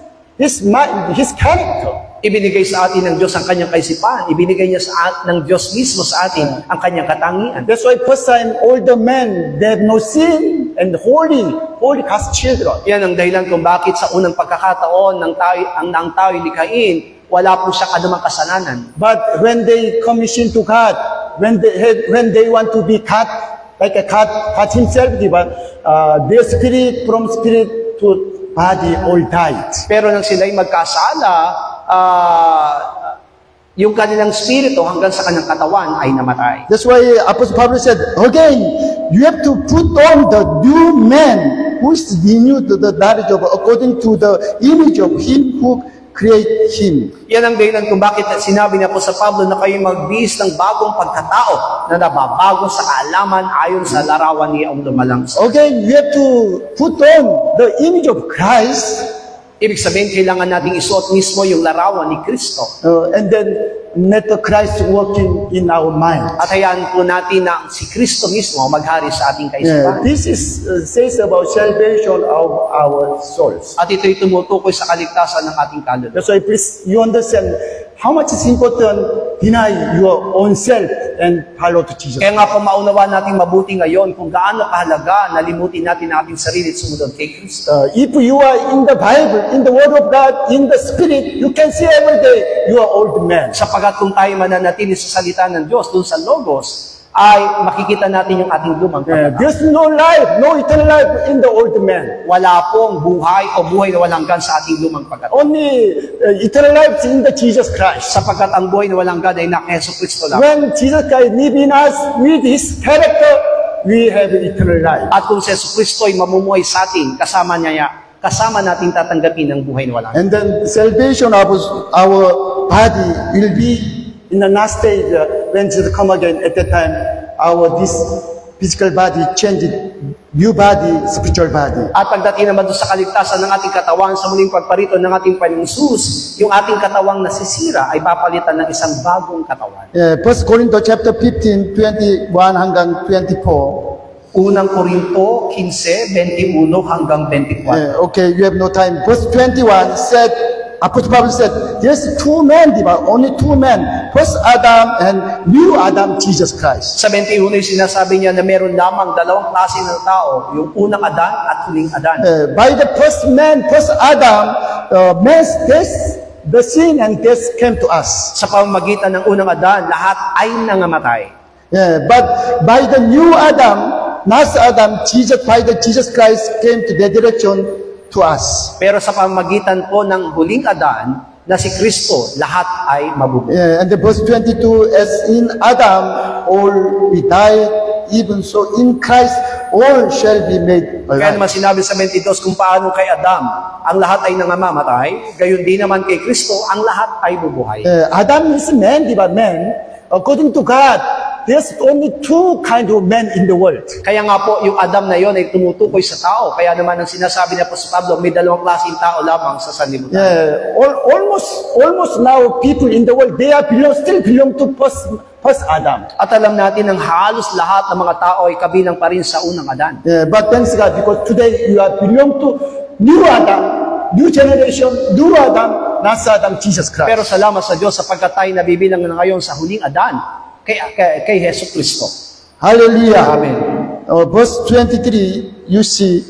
character. Ibinigay sa atin ng Diyos ang Kanyang kaisipan. Ibinigay niya ng Diyos mismo sa atin ang Kanyang katangian. That's why first time all the men, they have no sin and holy God's children. Yan ang dahilan kung bakit sa unang pagkakataon ng tao'y likhain, wala po siya anumang kasalanan. But when they commission to God, when they want to be God, like a God Himself, their spirit from spirit to body all died. Pero nang sila'y magkasala, yung kanilang spirito hanggang sa kanyang katawan ay namatay. That's why Apostle Paul said, again, you have to put on the new man who is renewed to the knowledge of according to the image of Him who create him. Yan ang dahilan kung bakit sinabi na po sa Pablo na kayo magbihis ng bagong pagkatao na nababago sa kaalaman ayon sa larawan niya ang lumalang. Okay, you have to put on the image of Christ. Ibig sabihin, kailangan nating isuot mismo yung larawan ni Kristo. And then, let the Christ working in our mind. At hayaan po natin na si Kristo mismo maghari sa ating kaisipan. This is says about salvation of our souls. At ito'y tumutukoy sa kaligtasan ng ating kaluluwa. That's why please, you understand, how much is important deny your own self and follow to Jesus. Kaya nga po maunawa natin mabuti ngayon kung gaano kahalaga na limutin natin ang ating sarili at sumunod kay Kristo. If you are in the Bible, in the Word of God, in the Spirit, you can see every day you are old man. Sapagat kung tayo mananatili sa salita ng Diyos, dun sa Logos, ay makikita natin yung ating lumang pagkatao. There's no life, no eternal life in the old man. Wala pong buhay o buhay na walang gan sa ating lumang pagkatao. Only eternal life is in the Jesus Christ. Sapagkat ang buhay na walang gan ay na Yesu Kristo lang. When Jesus Christ lives in us with His character, we have eternal life. At kung si Yesu Kristo ay mamumuhay sa atin, kasama nating tatanggapin ang buhay na walang gan. And then salvation of our body will be in the last stage when Jesus come again. At that time, this physical body changed, new body, spiritual body. At pagdating naman doon sa kaligtasan ng ating katawan, sa muling pagparito ng ating Panginoong Hesus, yung ating katawang nasisira ay papalitan ng isang bagong katawan. 1 Corinthians chapter 15, 21 hanggang 24. Unang Korinto 15, 21 hanggang 24. Okay, you have no time. Verse 21 said, Apostle Paul said, there's two men, diba? Only two men. First Adam and new Adam, Jesus Christ. Sa 21 yung sinasabi niya na meron lamang dalawang klase ng tao, yung unang Adan at huling Adan. By the first man, first Adam, man's death, the sin and death came to us. Sa pamamagitan ng unang Adan, lahat ay nangamatay. But by the new Adam, last Adam, by the Jesus Christ came to the direction to us. Pero sa pamamagitan po ng huling Adan, na si Kristo, lahat ay mabubuhay. And the verse 22, as in Adam, all we died, even so in Christ, all shall be made Kaya alive. naman sinabi sa 22, kung paano kay Adam, ang lahat ay nangamamatay, gayon din naman kay Kristo, ang lahat ay bubuhay. Adam is man, diba? Man, according to God, there's only two kind of men in the world. Kaya nga po, yung Adam na yon ay tumutukoy sa tao. Kaya naman ang sinasabi niya po sa Pablo, may dalawang klaseng tao lamang sa sanlibutan. Almost now, people in the world, they are still belong to first Adam. At alam natin ang halos lahat ng mga tao ay kabilang pa rin sa unang Adan. But thanks God, because today you are belong to new Adam, new generation, new Adam, last Adam, Jesus Christ. Pero salamat sa Diyos sapagkat tayo nabibilang na ngayon sa huling Adan, kay Yesu Kristo. Hallelujah. Amen. Verse 23, you see,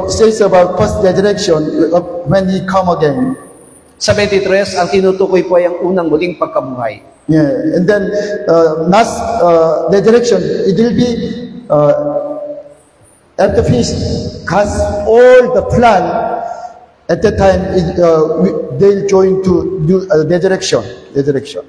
says about first resurrection when He come again. Sa 23, ang tinutukoy po ay ang unang muling pagkabuhay. Yeah, and then last resurrection, it will be at the feast, cast all the plan. At that time, they'll join to do resurrection.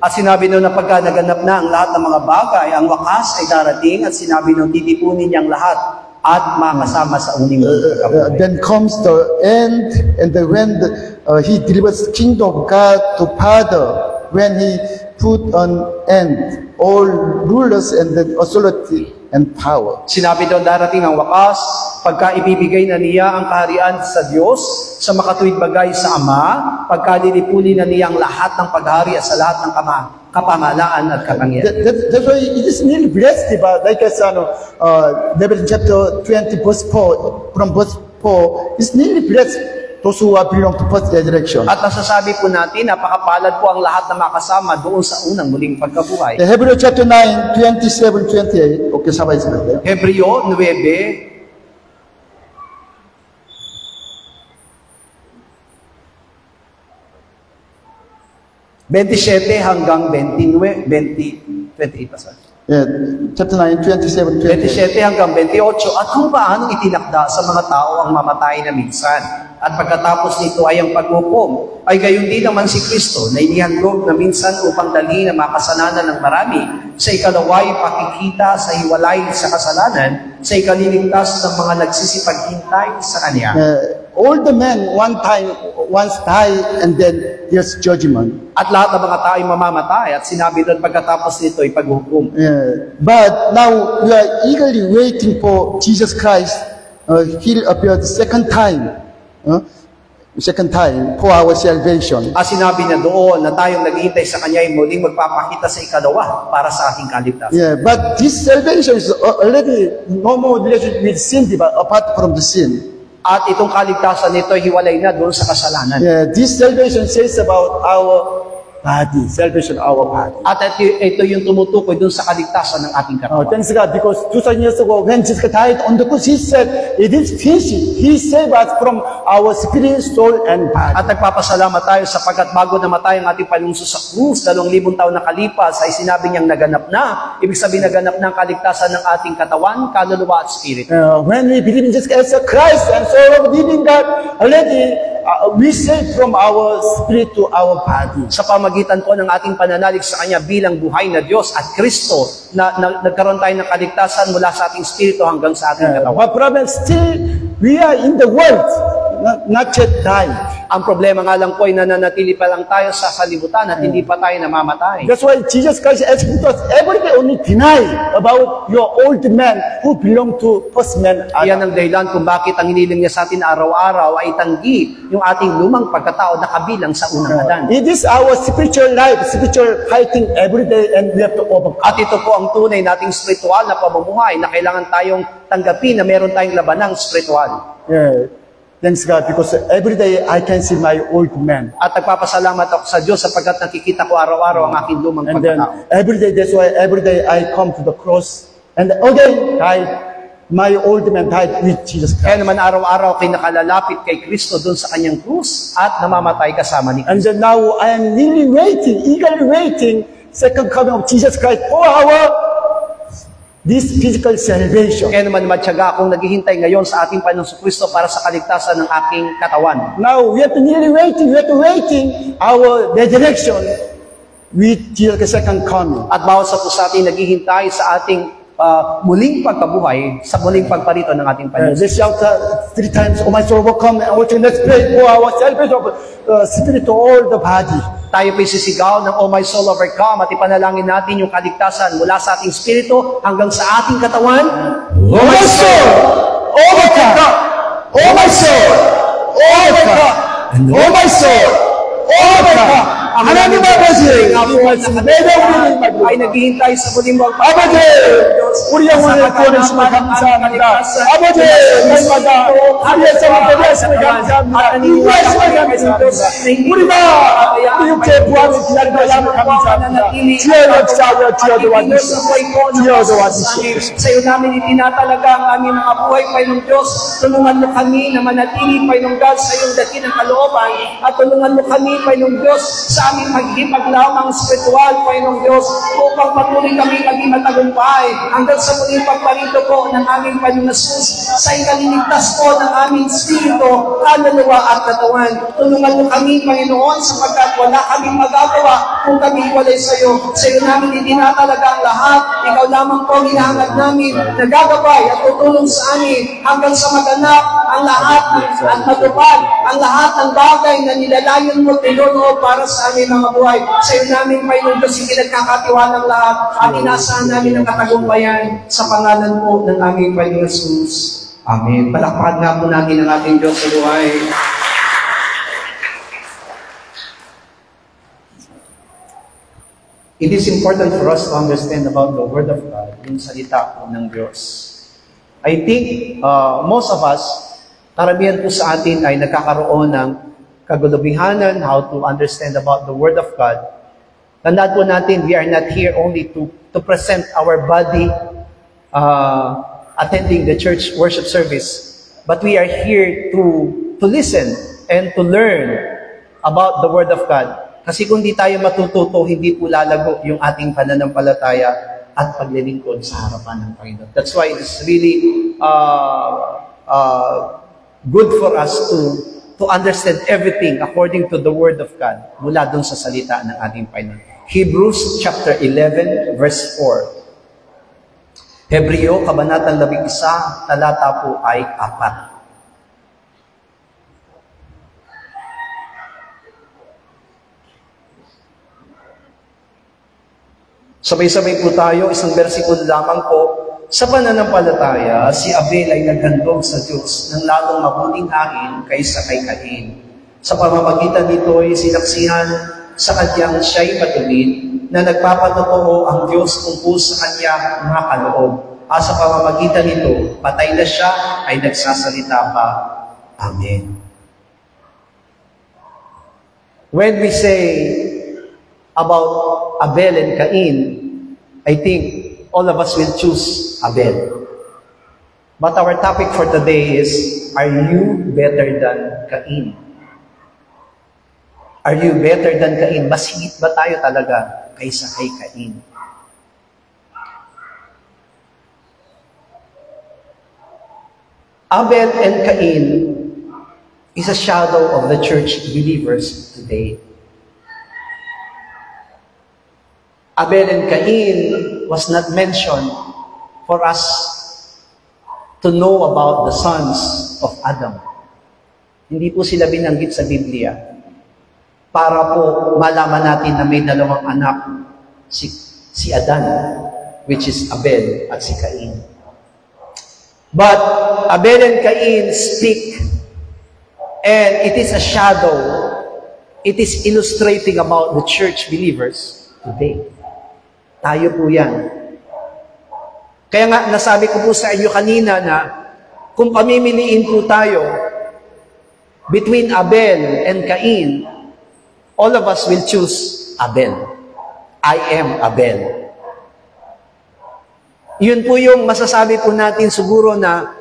At sinabi nung na pagka naganap na ang lahat ng mga bagay, ang wakas ay darating at sinabi nung titipunin niyang lahat at makasama sa uning pagkabuhay. Then comes the end, and when He delivers the kingdom of God to Father, when He put an end all rulers and the authority and power. Sinabi doon darating ang wakas, pagka ibibigay na niya ang kaharian sa Diyos, sa makatuwid bagay sa Ama, pagka lilipuli na niya ang lahat ng paghari at sa lahat ng kapamahalaan at kapangyarihan. That's why it is really blessed, diba? Like as Revelation chapter 20 verse 4, from verse 4, it's really blessed those who belong to first resurrection. At nasasabi po natin, napakapalad po ang lahat na makasama doon sa unang muling pagkabuhay. Hebrew chapter 9, 27, 28. Okay, sabay sila tayo. Hebreo 9, 27 hanggang 29, 28 pa. Yeah, chapter 9, 27, 28. 27 hanggang 28, at kung paano itinakda sa mga tao ang mamatay na minsan. At pagkatapos nito ay ang paghukom, ay gayon din naman si Kristo na inihandog na minsan upang dalhin ang makasalanan ng marami. Sa ikalaway, pakikita sa hiwalay sa kasalanan, sa ikaliligtas ng mga nagsisipaghintay sa Kanya. All the men once die, and then there's judgment. At lahat ng mga tao ay mamamatay, at sinabi doon pagkatapos nito ay paghukom. But now we are eagerly waiting for Jesus Christ. He'll appear the second time for our salvation. At sinabi niya doon na tayong naghihintay sa Kanya ay muling magpapakita sa ikalawa para sa ating kaligtasan. Yeah, but this salvation is already no more relationship with sin, but apart from the sin. At itong kaligtasan nito, hiwalay na doon sa kasalanan. Yeah, this salvation says about our body, salvation of our body. At ito yung tumutukoy doon sa kaligtasan ng ating katawan. Thanks God, because 2,000 years ago, when Jesus died on the cross, He said, it is finished. He saved us from our spirit, soul, and body. At nagpapasalamat tayo sapagkat bago namatay ang ating Panginoon sa krus, 2,000 taon na kalipas, ay sinabi niyang naganap na. Ibig sabihin naganap na ang kaligtasan ng ating katawan, kaluluwa at spirit. When we believe in Jesus as a Christ and so believing God, already we save from our spirit to our body. Sa pamagitan po ng ating pananalig sa Kanya bilang buhay na Diyos at Kristo, na nagkaroon tayo ng kaligtasan mula sa ating spirito hanggang sa ating katawan. But problem still, we are in the world, not yet died. Ang problema nga lang po ay nananatili pa lang tayo sa salibutan at hindi pa tayo namamatay. That's why Jesus Christ asked us every day only deny about your old man who belong to first man. Yan ang dahilan kung bakit ang hiniling niya sa atin araw-araw ay tanggi yung ating lumang pagkatao na kabilang sa unang Adan. It is our spiritual life, spiritual fighting every day, and we have to overcome. At ito po ang tunay nating spiritual na pamumuhay na kailangan tayong tanggapin na meron tayong labanang spiritual. Yeah. Thanks God, because every day I can see my old man. At nagpapasalamat ako sa Diyos sapagkat nakikita ko araw-araw ang aking lumang And then pagkatao. every day, that's why every day I come to the cross. And again, my old man died with Jesus Kaya Christ. naman araw-araw kay nakalalapit kay Kristo doon sa kanyang krus at namamatay kasama ni And Kristo. then now I am really waiting, eagerly waiting, second coming of Jesus Christ for this physical salvation. Kaya naman matyaga akong naghihintay ngayon sa ating Panginoon Kristo para sa kaligtasan ng aking katawan. Now we have to nearly waiting, our resurrection with Jesus' second coming. At bawat sa po sa atin naghihintay sa ating muling pagkabuhay, sa muling pagparito ng ating Panginoon. Let's shout 3 times, oh my soul, welcome, and let's pray for our salvation of spirit to all the body. Tayo po'y sisigaw ng Oh My Soul Overcome at ipanalangin natin yung kaligtasan mula sa ating spirito hanggang sa ating katawan. Oh my soul, overcome! Oh my soul, overcome! Oh my soul, overcome! 하나님 아버지, 이 말씀 매번 ay naghihintay sa muling 아버지, 우리 영혼을 구원해주시면 감사합니다. 아버지, 날마다 우리의 삶을 배려하시면 감사합니다. 인도하시면 감사합니다. 우리가 우리 육체의 부활을 기다리고 있으면 감사합니다. 주여 역사하여 주여 도와주시옵소서. 주여 도와주시옵소서. Sa iyo namin itinatalaga ang aming mga buhay, Panginoong Diyos. Tulungan mo kami na manatili, Panginoong God, sa iyong dakilang kalooban. At tulungan mo kami, Panginoong Diyos, sa aming paghipaglamang spiritual, Panginoong Diyos, upang patuloy kami maging matagumpay hanggang sa muling pagparito po ng aming Panginoong Jesus sa ikaliligtas po ng aming spirito, kaluluwa at katawan. Tulungan mo kami, Panginoon, sapagkat wala kaming magagawa kung kami walay sa iyo. Sa iyo namin itinatalaga ang lahat. Ikaw lamang po ang hinahangad namin, nagagabay at tutulong sa amin hanggang sa maganap ang lahat at matupad ang lahat ng bagay na nilalayon mo, Panginoon, para sa aming mga buhay. Sa iyo namin, Panginoon, kasi pinagkakatiwala ng lahat at inaasahan namin ang katagumpayan sa pangalan po ng aming Panginoon Jesus. Amen. Palakpakan nga po natin ang ating Diyos sa buhay. It is important for us to understand about the Word of God, yung salita po ng Diyos. I think most of us, karamihan po sa atin ay nagkakaroon ng kagulubihanan how to understand about the Word of God. Tandaan po natin, we are not here only to present our body attending the church worship service, but we are here to listen and to learn about the Word of God. Kasi kung di tayo matututo, hindi po lalago yung ating pananampalataya at paglilingkod sa harapan ng Panginoon. That's why it's really good for us to understand everything according to the Word of God mula dun sa salita ng ating Panginoon. Hebrews chapter 11, verse 4. Hebreo, Kabanatang 11, talata po ay 4. Sabay-sabay po tayo, isang versikulo lamang po. Sa pananampalataya, si Abel ay naghandog sa Diyos ng lalong mabuting hangin kaysa kay Cain. Sa pamamagitan nito ay sinaksihan sa kanyang siya'y matuwid na nagpapatotoo ang Diyos tungkol sa kanyang mga kaloob. Sa pamamagitan nito, patay na siya ay nagsasalita pa Amen. When we say about Abel and Cain, I think all of us will choose Abel. But our topic for today is, are you better than Cain? Are you better than Cain? Mas higit ba tayo talaga kaysa kay Cain? Abel and Cain is a shadow of the church believers today. Abel and Cain was not mentioned for us to know about the sons of Adam. Hindi po sila binanggit sa Biblia para po malaman natin na may dalawang anak, si Adan, which is Abel at si Cain. But Abel and Cain speak, and it is a shadow. It is illustrating about the church believers today. Tayo po yan. Kaya nga, nasabi ko po sa inyo kanina na kung pamimiliin po tayo between Abel and Cain, all of us will choose Abel. I am Abel. Yun po yung masasabi po natin siguro na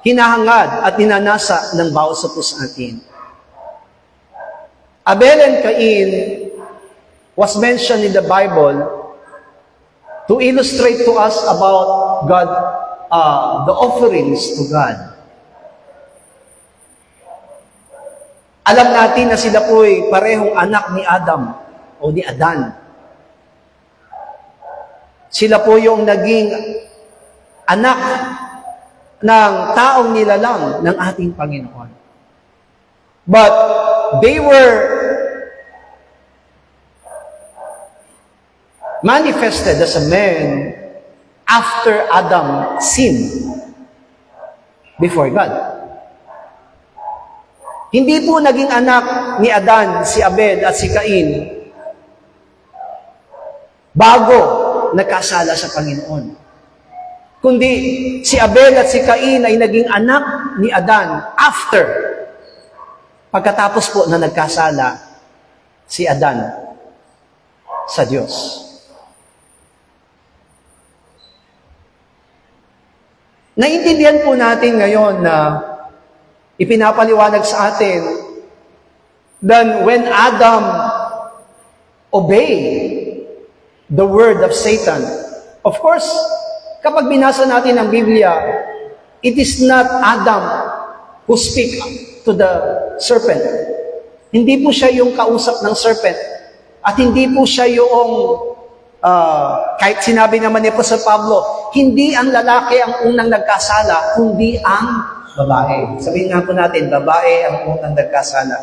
hinahangad at ninanasa ng bawat sa po sa atin. Abel and Cain was mentioned in the Bible to illustrate to us about God, the offerings to God. Alam natin na sila po'y parehong anak ni Adam o ni Adan. Sila po yung naging anak ng taong nilalang ng ating Panginoon. But they were manifested as a man after Adam sinned before God. Hindi po naging anak ni Adan, si Abel at si Cain bago nagkasala sa Panginoon. Kundi si Abel at si Cain ay naging anak ni Adan after, pagkatapos po na nagkasala si Adan sa Diyos. Naintindihan po natin ngayon na ipinapaliwanag sa atin that when Adam obeyed the word of Satan, of course, kapag binasa natin ang Biblia, it is not Adam who speak to the serpent. Hindi po siya yung kausap ng serpent. At hindi po siya yung, kahit sinabi naman ni Apostol Pablo, hindi ang lalaki ang unang nagkasala, kundi ang babae. Sabihin nga po natin, babae ang unang nagkasala.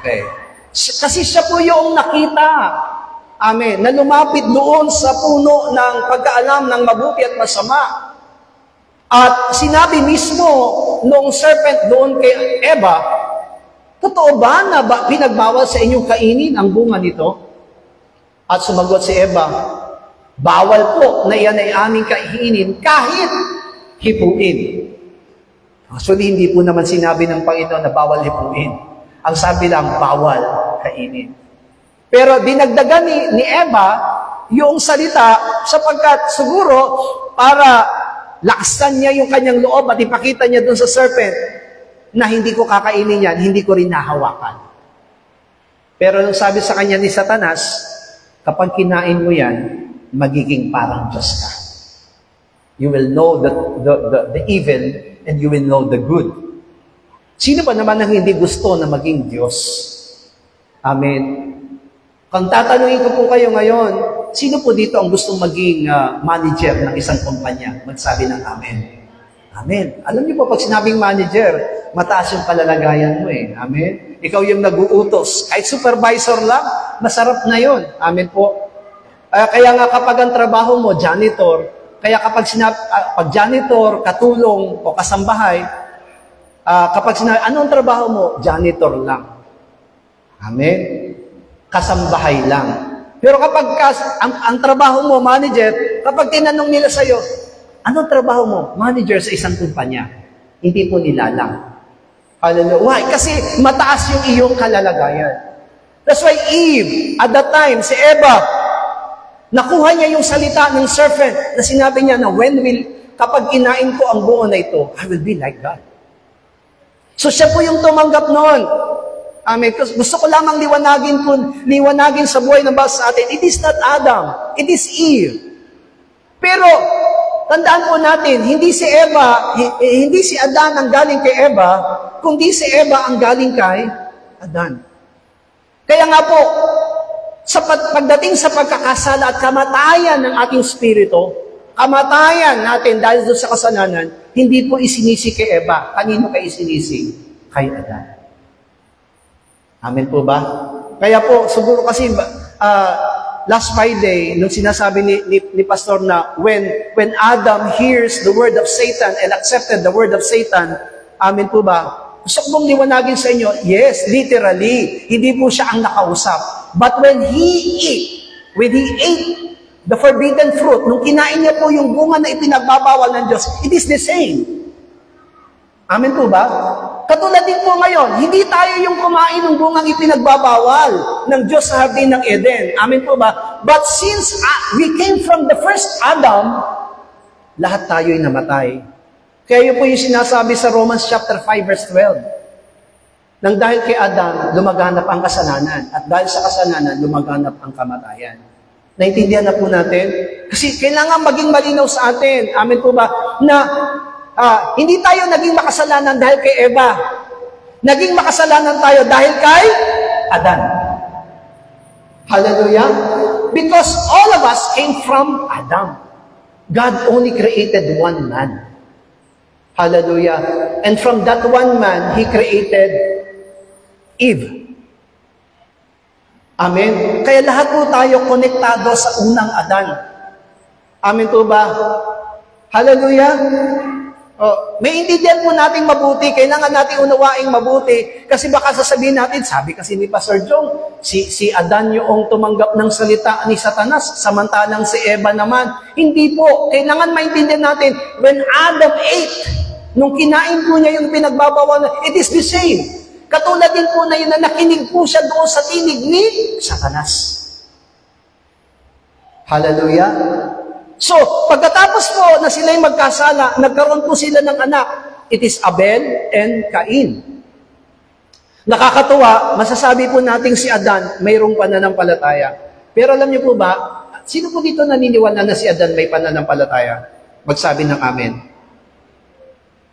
Okay. Kasi siya po yung nakita. Amen. Na lumapit doon sa puno ng pagkaalam ng mabuti at masama. At sinabi mismo noong serpent doon kay Eva, totoo ba na pinagbawal sa inyong kainin ang bunga nito? At sumagot si Eva, bawal po na iyan ay aming kainin kahit hipuin. Actually, hindi po naman sinabi ng Panginoon na bawal hipuin. Ang sabi lang, bawal kainin. Pero dinagdagan ni Eva yung salita sapagkat siguro para lakasan niya yung kanyang loob at ipakita niya dun sa serpent na hindi ko kakainin yan, hindi ko rin nahawakan. Pero nung sabi sa kanya ni Satanas, kapag kinain mo yan, magiging parang Diyos ka. You will know the evil and you will know the good. Sino ba naman ang hindi gusto na maging Diyos? Amen. Kung tatanungin ko po kayo ngayon, sino po dito ang gustong maging manager ng isang kumpanya? Magsabi ng amen. Amen. Alam niyo po, pag sinabing manager, mataas yung palalagayan mo eh. Amen. Ikaw yung nag-uutos. Kahit supervisor lang, masarap na yun. Amen po. Kaya nga kapag ang trabaho mo, janitor, kaya kapag pag janitor, katulong o kasambahay, kapag sinabi, anong trabaho mo? Janitor lang. Amen. Kasambahay lang. Pero kapag ang trabaho mo, manager, kapag tinanong nila sa'yo, Anong trabaho mo? Manager sa isang kumpanya. Hindi po nilalang. Hallelujah. Why? Kasi mataas yung iyong kalalagayan. That's why Eve, at that time, si Eva, nakuha niya yung salita ng serpent na sinabi niya na kapag kinain ko ang buo na ito, I will be like God. So siya po yung tumanggap noon. Amen. Gusto ko lamang liwanagin sa buhay ng bawat sa atin. It is not Adam. It is Eve. Pero, tandaan po natin, hindi si Adan ang galing kay Eva, kundi si Eva ang galing kay Adan. Kaya nga po, pagdating sa pagkakasala at kamatayan ng ating spirito, kamatayan natin dahil doon sa kasalanan, hindi po isinisi kay Eva. Kanino kay isinisi? Kay Adan. Amen po ba? Kaya po, siguro kasi, last Friday, nung sinasabi ni Pastor na when Adam hears the word of Satan and accepted the word of Satan, amen po ba? Gusto kong liwanagin sa inyo, yes, literally, hindi po siya ang nakausap. But when he ate the forbidden fruit, nung kinain niya po yung bunga na ipinagbabawal ng Diyos, it is the same. Amen po ba? Katulad din po ngayon, hindi tayo yung kumain ng bungang ipinagbabawal ng Diyos sa Hardin ng Eden. Amen po ba? But since we came from the first Adam, lahat tayo'y namatay. Kaya yun po yung sinasabi sa Romans chapter 5 verse 12. Nang dahil kay Adam, lumaganap ang kasalanan. At dahil sa kasalanan, lumaganap ang kamatayan. Naintindihan na po natin? Kasi kailangan maging malinaw sa atin. Amen po ba? Na hindi tayo naging makasalanan dahil kay Eva. Naging makasalanan tayo dahil kay Adan. Hallelujah. Because all of us came from Adam. God only created one man. Hallelujah. And from that one man, He created Eve. Amen. Kaya lahat po tayo konektado sa unang Adan. Amen po ba? Hallelujah. May intindihan po natin mabuti. Kailangan natin unawaing mabuti. Kasi baka sasabihin natin, sabi kasi ni Pastor Jong, si Adan yung tumanggap ng salita ni Satanas, samantalang si Eva naman. Hindi po. Kailangan maintindihan natin, when Adam ate, nung kinain po niya yung pinagbabawal, it is the same. Katulad din po na yun na nakinig po siya doon sa tinig ni Satanas. Hallelujah. So, pagkatapos po na sila'y magkasala, nagkaroon po sila ng anak. It is Abel and Cain. Nakakatuwa, masasabi po natin si Adan, mayroong pananampalataya. Pero alam niyo po ba, sino po dito naniniwala na si Adan may pananampalataya? Magsabi ng amen.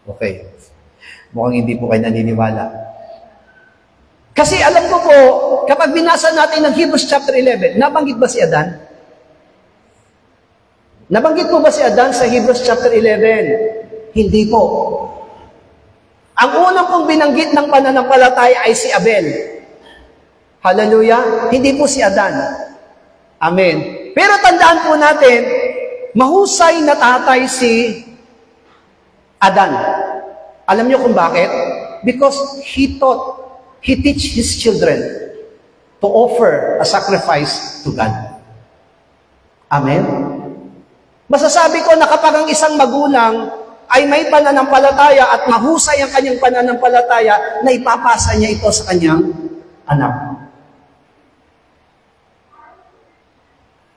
Okay. Mukhang hindi po kayo naniniwala. Kasi alam ko po, kapag binasa natin ng Hebrews chapter 11, nabanggit ba si Adan? Nabanggit po ba si Adan sa Hebrews chapter 11? Hindi po. Ang unang pong binanggit ng pananampalataya ay si Abel. Hallelujah. Hindi po si Adan. Amen. Pero tandaan po natin, mahusay na tatay si Adan. Alam niyo kung bakit? Because he teach his children to offer a sacrifice to God. Amen? Masasabi ko na kapag ang isang magulang ay may pananampalataya at mahusay ang kanyang pananampalataya, na ipapasa niya ito sa kanyang anak.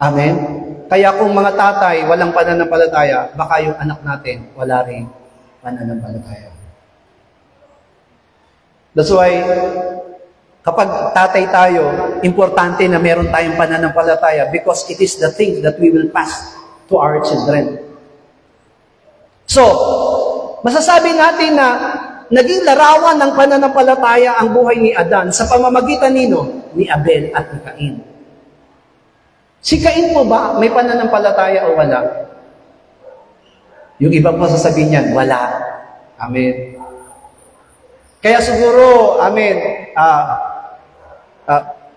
Amen? Kaya kung mga tatay walang pananampalataya, baka yung anak natin wala rin pananampalataya. That's why, kapag tatay tayo, importante na meron tayong pananampalataya because it is the thing that we will pass to our children. So, masasabi natin na naging larawan ng pananampalataya ang buhay ni Adan sa pamamagitan nino ni Abel at ni Cain. Si Cain po ba may pananampalataya o wala? Yung ibang pa sasabihin niyan, wala. Amen. Kaya siguro, amen,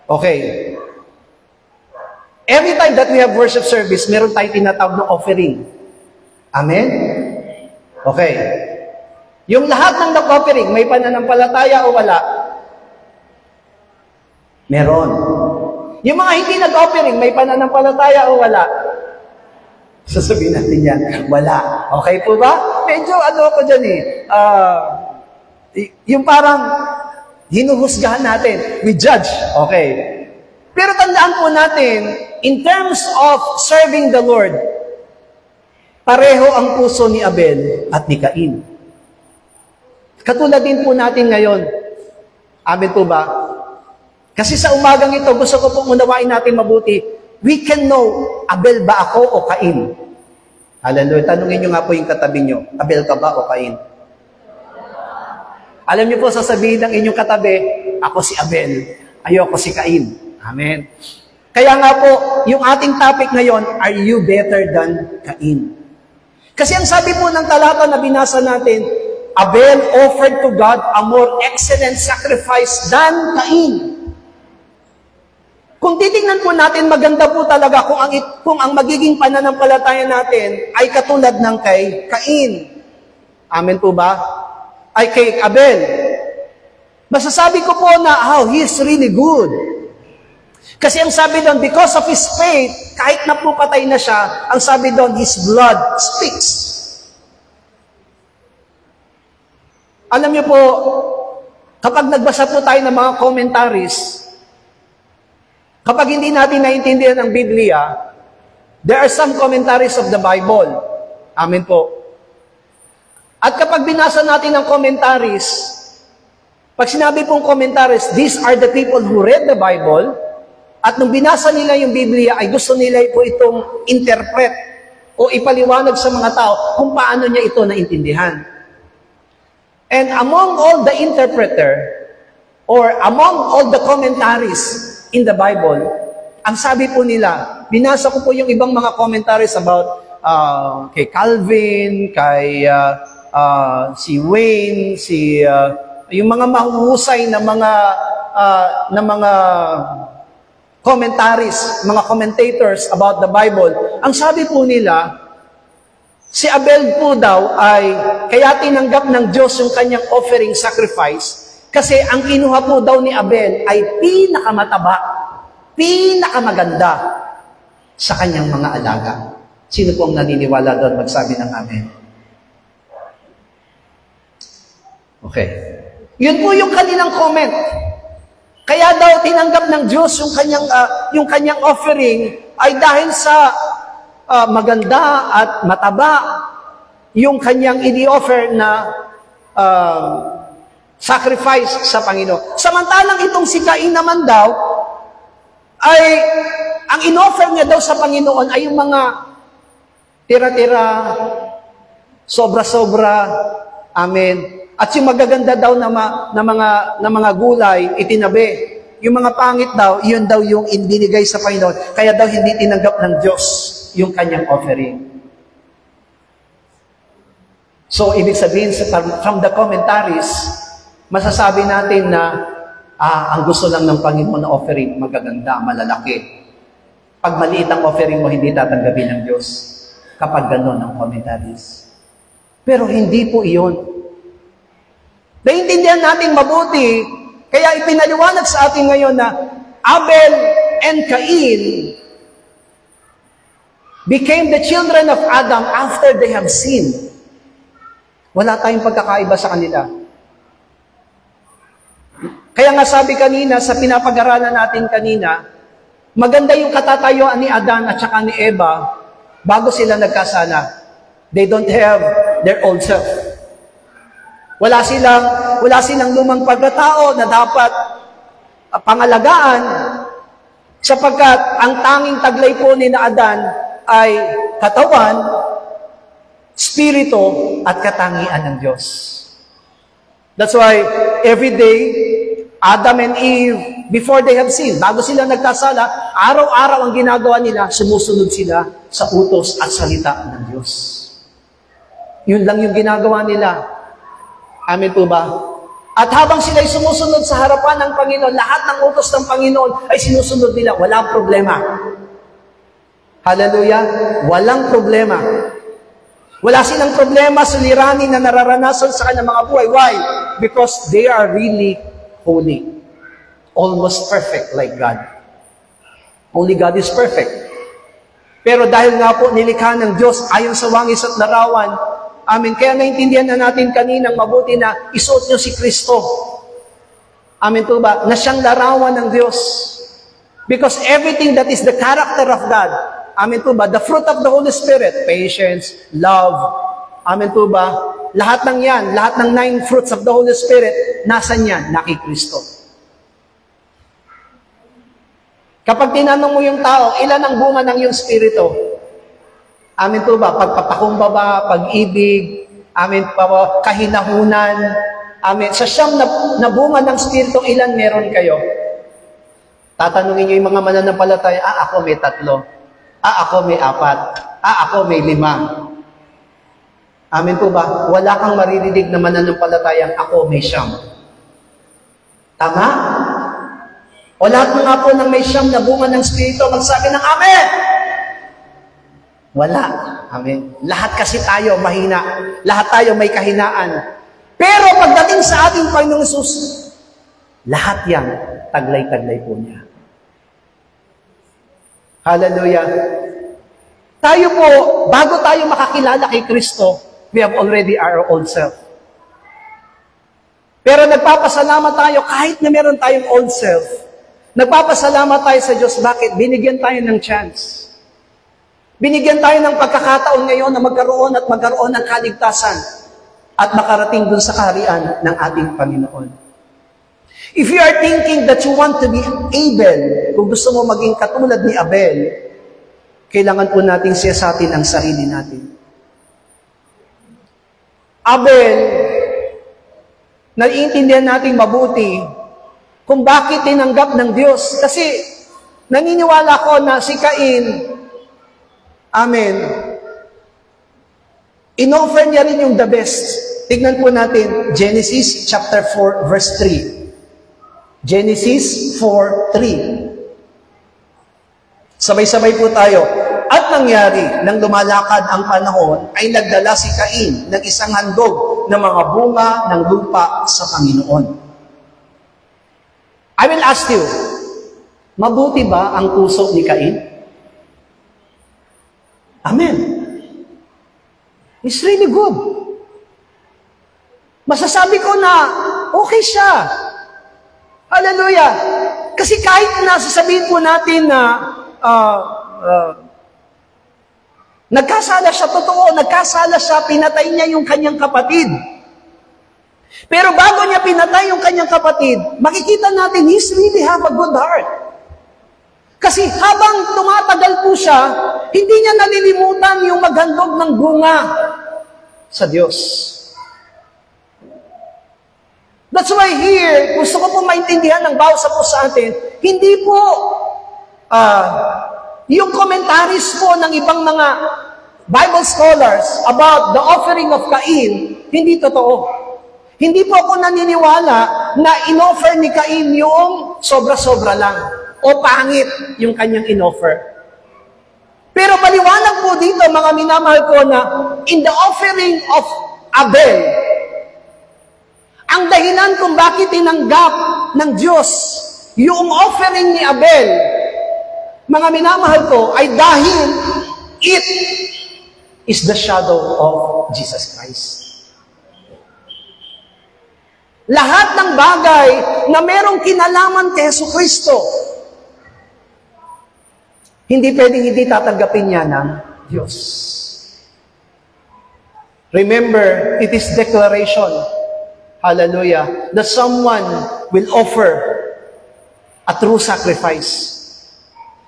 okay. Every time that we have worship service, meron tayong tinatawag na offering. Amen? Okay. Yung lahat ng nag-offering, may pananampalataya o wala? Meron. Yung mga hindi nag-offering, may pananampalataya o wala? Sasabihin natin yan, wala. Okay po ba? Medyo ano ako dyan eh. Yung parang hinuhusgahan natin. We judge. Okay. Pero tandaan po natin, in terms of serving the Lord, pareho ang puso ni Abel at ni Cain. Katulad din po natin ngayon. Amen po ba? Kasi sa umagang ito, gusto ko pong unawain natin mabuti. We can know, Abel ba ako o Cain? Hallelujah. Tanungin nyo nga po yung katabi nyo, Abel ka ba o Cain? Alam nyo po, sasabihin ng inyong katabi, ako si Abel, ayoko si Cain. Amen. Kaya nga po, yung ating topic ngayon, are you better than Cain? Kasi ang sabi po ng talata na binasa natin, Abel offered to God a more excellent sacrifice than Cain. Kung titingnan po natin, maganda po talaga kung ang magiging pananampalataya natin ay katulad ng kay Cain. Amen po ba? Ay kay Abel. Masasabi ko po na, he's really good. Kasi ang sabi doon, because of his faith, kahit na po patay na siya, ang sabi doon, his blood speaks. Alam niyo po, kapag nagbasa po tayo ng mga commentaries, kapag hindi natin naiintindihan ang Biblia, there are some commentaries of the Bible. Amen po. At kapag binasa natin ang commentaries, pag sinabi pong commentaries, these are the people who read the Bible, at nung binasa nila yung Biblia, ay gusto nila po itong interpret o ipaliwanag sa mga tao kung paano niya ito naintindihan. And among all the interpreter, or among all the commentaries in the Bible, ang sabi po nila, binasa ko po yung ibang mga commentaries about kay Calvin, kay si Wayne, yung mga mahuhusay na mga commentaries, mga commentators about the Bible. Ang sabi po nila, si Abel po daw ay kaya tinanggap ng Diyos yung kanyang offering sacrifice kasi ang kinuha po daw ni Abel ay pinakamataba, pinakamaganda sa kanyang mga alaga. Sino po ang naniniwala doon? Magsabi ng amen. Okay. Yun po yung kanilang comment. Kaya daw tinanggap ng Diyos yung kanyang offering ay dahil sa maganda at mataba yung kanyang ini-offer na sacrifice sa Panginoon. Samantalang itong si Cain naman daw, ay ang in-offer niya daw sa Panginoon ay yung mga tira-tira, sobra-sobra, amen. At yung magaganda daw na mga gulay, itinabi. Yung mga pangit daw, yun daw yung binigay sa Panginoon. Kaya daw hindi tinanggap ng Diyos yung kanyang offering. So, ibig sabihin, from the commentaries, masasabi natin na ang gusto lang ng Panginoon na offering, magaganda, malalaki. Pag maliit ang offering mo, hindi tatanggapin ng Diyos. Kapag gano'n ang commentaries. Pero hindi po iyon. Naintindihan natin mabuti, kaya ipinaliwanag sa atin ngayon na Abel and Cain became the children of Adam after they have sinned. Wala tayong pagkakaiba sa kanila. Kaya nga sabi kanina, sa pinapag-aralan natin kanina, maganda yung katatayuan ni Adan at saka ni Eva bago sila nagkasala. They don't have their old self. Wala silang lumang pagkatao na dapat pangalagaan sapagkat ang tanging taglay po ni Adan ay katawan, spirito, at katangian ng Diyos. That's why every day, Adam and Eve, before they have sinned, bago sila nagkasala, araw-araw ang ginagawa nila, sumusunod sila sa utos at salita ng Diyos. Yun lang yung ginagawa nila. Amen po ba? At habang sila'y sumusunod sa harapan ng Panginoon, lahat ng utos ng Panginoon ay sinusunod nila. Walang problema. Hallelujah. Walang problema. Wala silang problema sa suliranin na nararanasan sa kanilang mga buhay. Why? Because they are really holy. Almost perfect like God. Only God is perfect. Pero dahil nga po nilikha ng Diyos ayon sa wangis at larawan, amen, kaya naintindihan na natin kaninang mabuti na isuot nyo si Kristo. Amen po ba? Na siyang larawan ng Diyos. Because everything that is the character of God, amen po ba? The fruit of the Holy Spirit, patience, love, amen po ba? Lahat ng yan, lahat ng 9 fruits of the Holy Spirit, nasan yan? Naki Kristo. Kapag tinanong mo yung tao, ilan ang bunga ng iyong spirito? Amin po ba? Pagpapakumbaba, pag-ibig, amin pa, kahinahunan, amin. Sa siyam na bunga ng spirito, ilan meron kayo? Tatanungin niyo yung mga mananampalataya, ako may 3. Ako may 4. Ako may 5. Amin po ba? Wala kang maririnig na mananampalatayang ako may 9. Tama? O lahat nga po ng may 9 na bunga ng Espiritu, magsabi ng Amen! Wala. Amen. Lahat kasi tayo mahina. Lahat tayo may kahinaan. Pero pagdating sa ating Panginoong Hesus, lahat yan, taglay-taglay po niya. Hallelujah. Tayo po, bago tayo makakilala kay Kristo, we have already our old self. Pero nagpapasalamat tayo kahit na meron tayong old self. Nagpapasalamat tayo sa Diyos. Bakit? Binigyan tayo ng chance. Binigyan tayo ng pagkakataon ngayon na magkaroon ng kaligtasan at makarating dun sa kaharian ng ating Panginoon. If you are thinking that you want to be Abel, kung gusto mo maging katulad ni Abel, kailangan po nating siyasatin ang sarili natin. Abel, naiintindihan nating mabuti kung bakit tinanggap ng Diyos. Kasi naniniwala ko na si Cain, amen, inoffer niya rin yung the best. Tignan po natin, Genesis chapter 4, verse 3. Genesis 4:3. Sabay-sabay po tayo. At nangyari, nang lumalakad ang panahon, ay nagdala si Cain ng isang handog ng mga bunga ng lupa sa Panginoon. I will ask you, mabuti ba ang puso ni Cain? Amen. It's really good. Masasabi ko na okay siya. Hallelujah. Kasi kahit na sasabihin po natin na nagkasala siya, totoo, nagkasala siya, pinatay niya yung kanyang kapatid. Pero bago niya pinatay yung kanyang kapatid, makikita natin, he's really have a good heart. Kasi habang tumatagal po siya, hindi niya nalilimutan yung maghandog ng bunga sa Diyos. That's why here, gusto ko po maintindihan ng bawat po sa atin, hindi po yung commentaries po ng ibang mga Bible scholars about the offering of Cain, hindi totoo. Hindi po ako naniniwala na inoffer ni Cain yung sobra-sobra lang o pangit yung kanyang inoffer. Pero maliwanag po dito, mga minamahal ko, na in the offering of Abel, ang dahilan kung bakit tinanggap ng Diyos yung offering ni Abel, mga minamahal ko, ay dahil it is the shadow of Jesus Christ. Lahat ng bagay na merong kinalaman kay Jesucristo, hindi pwedeng hindi tatanggapin niya ng Diyos. Remember, it is declaration, hallelujah, that someone will offer a true sacrifice.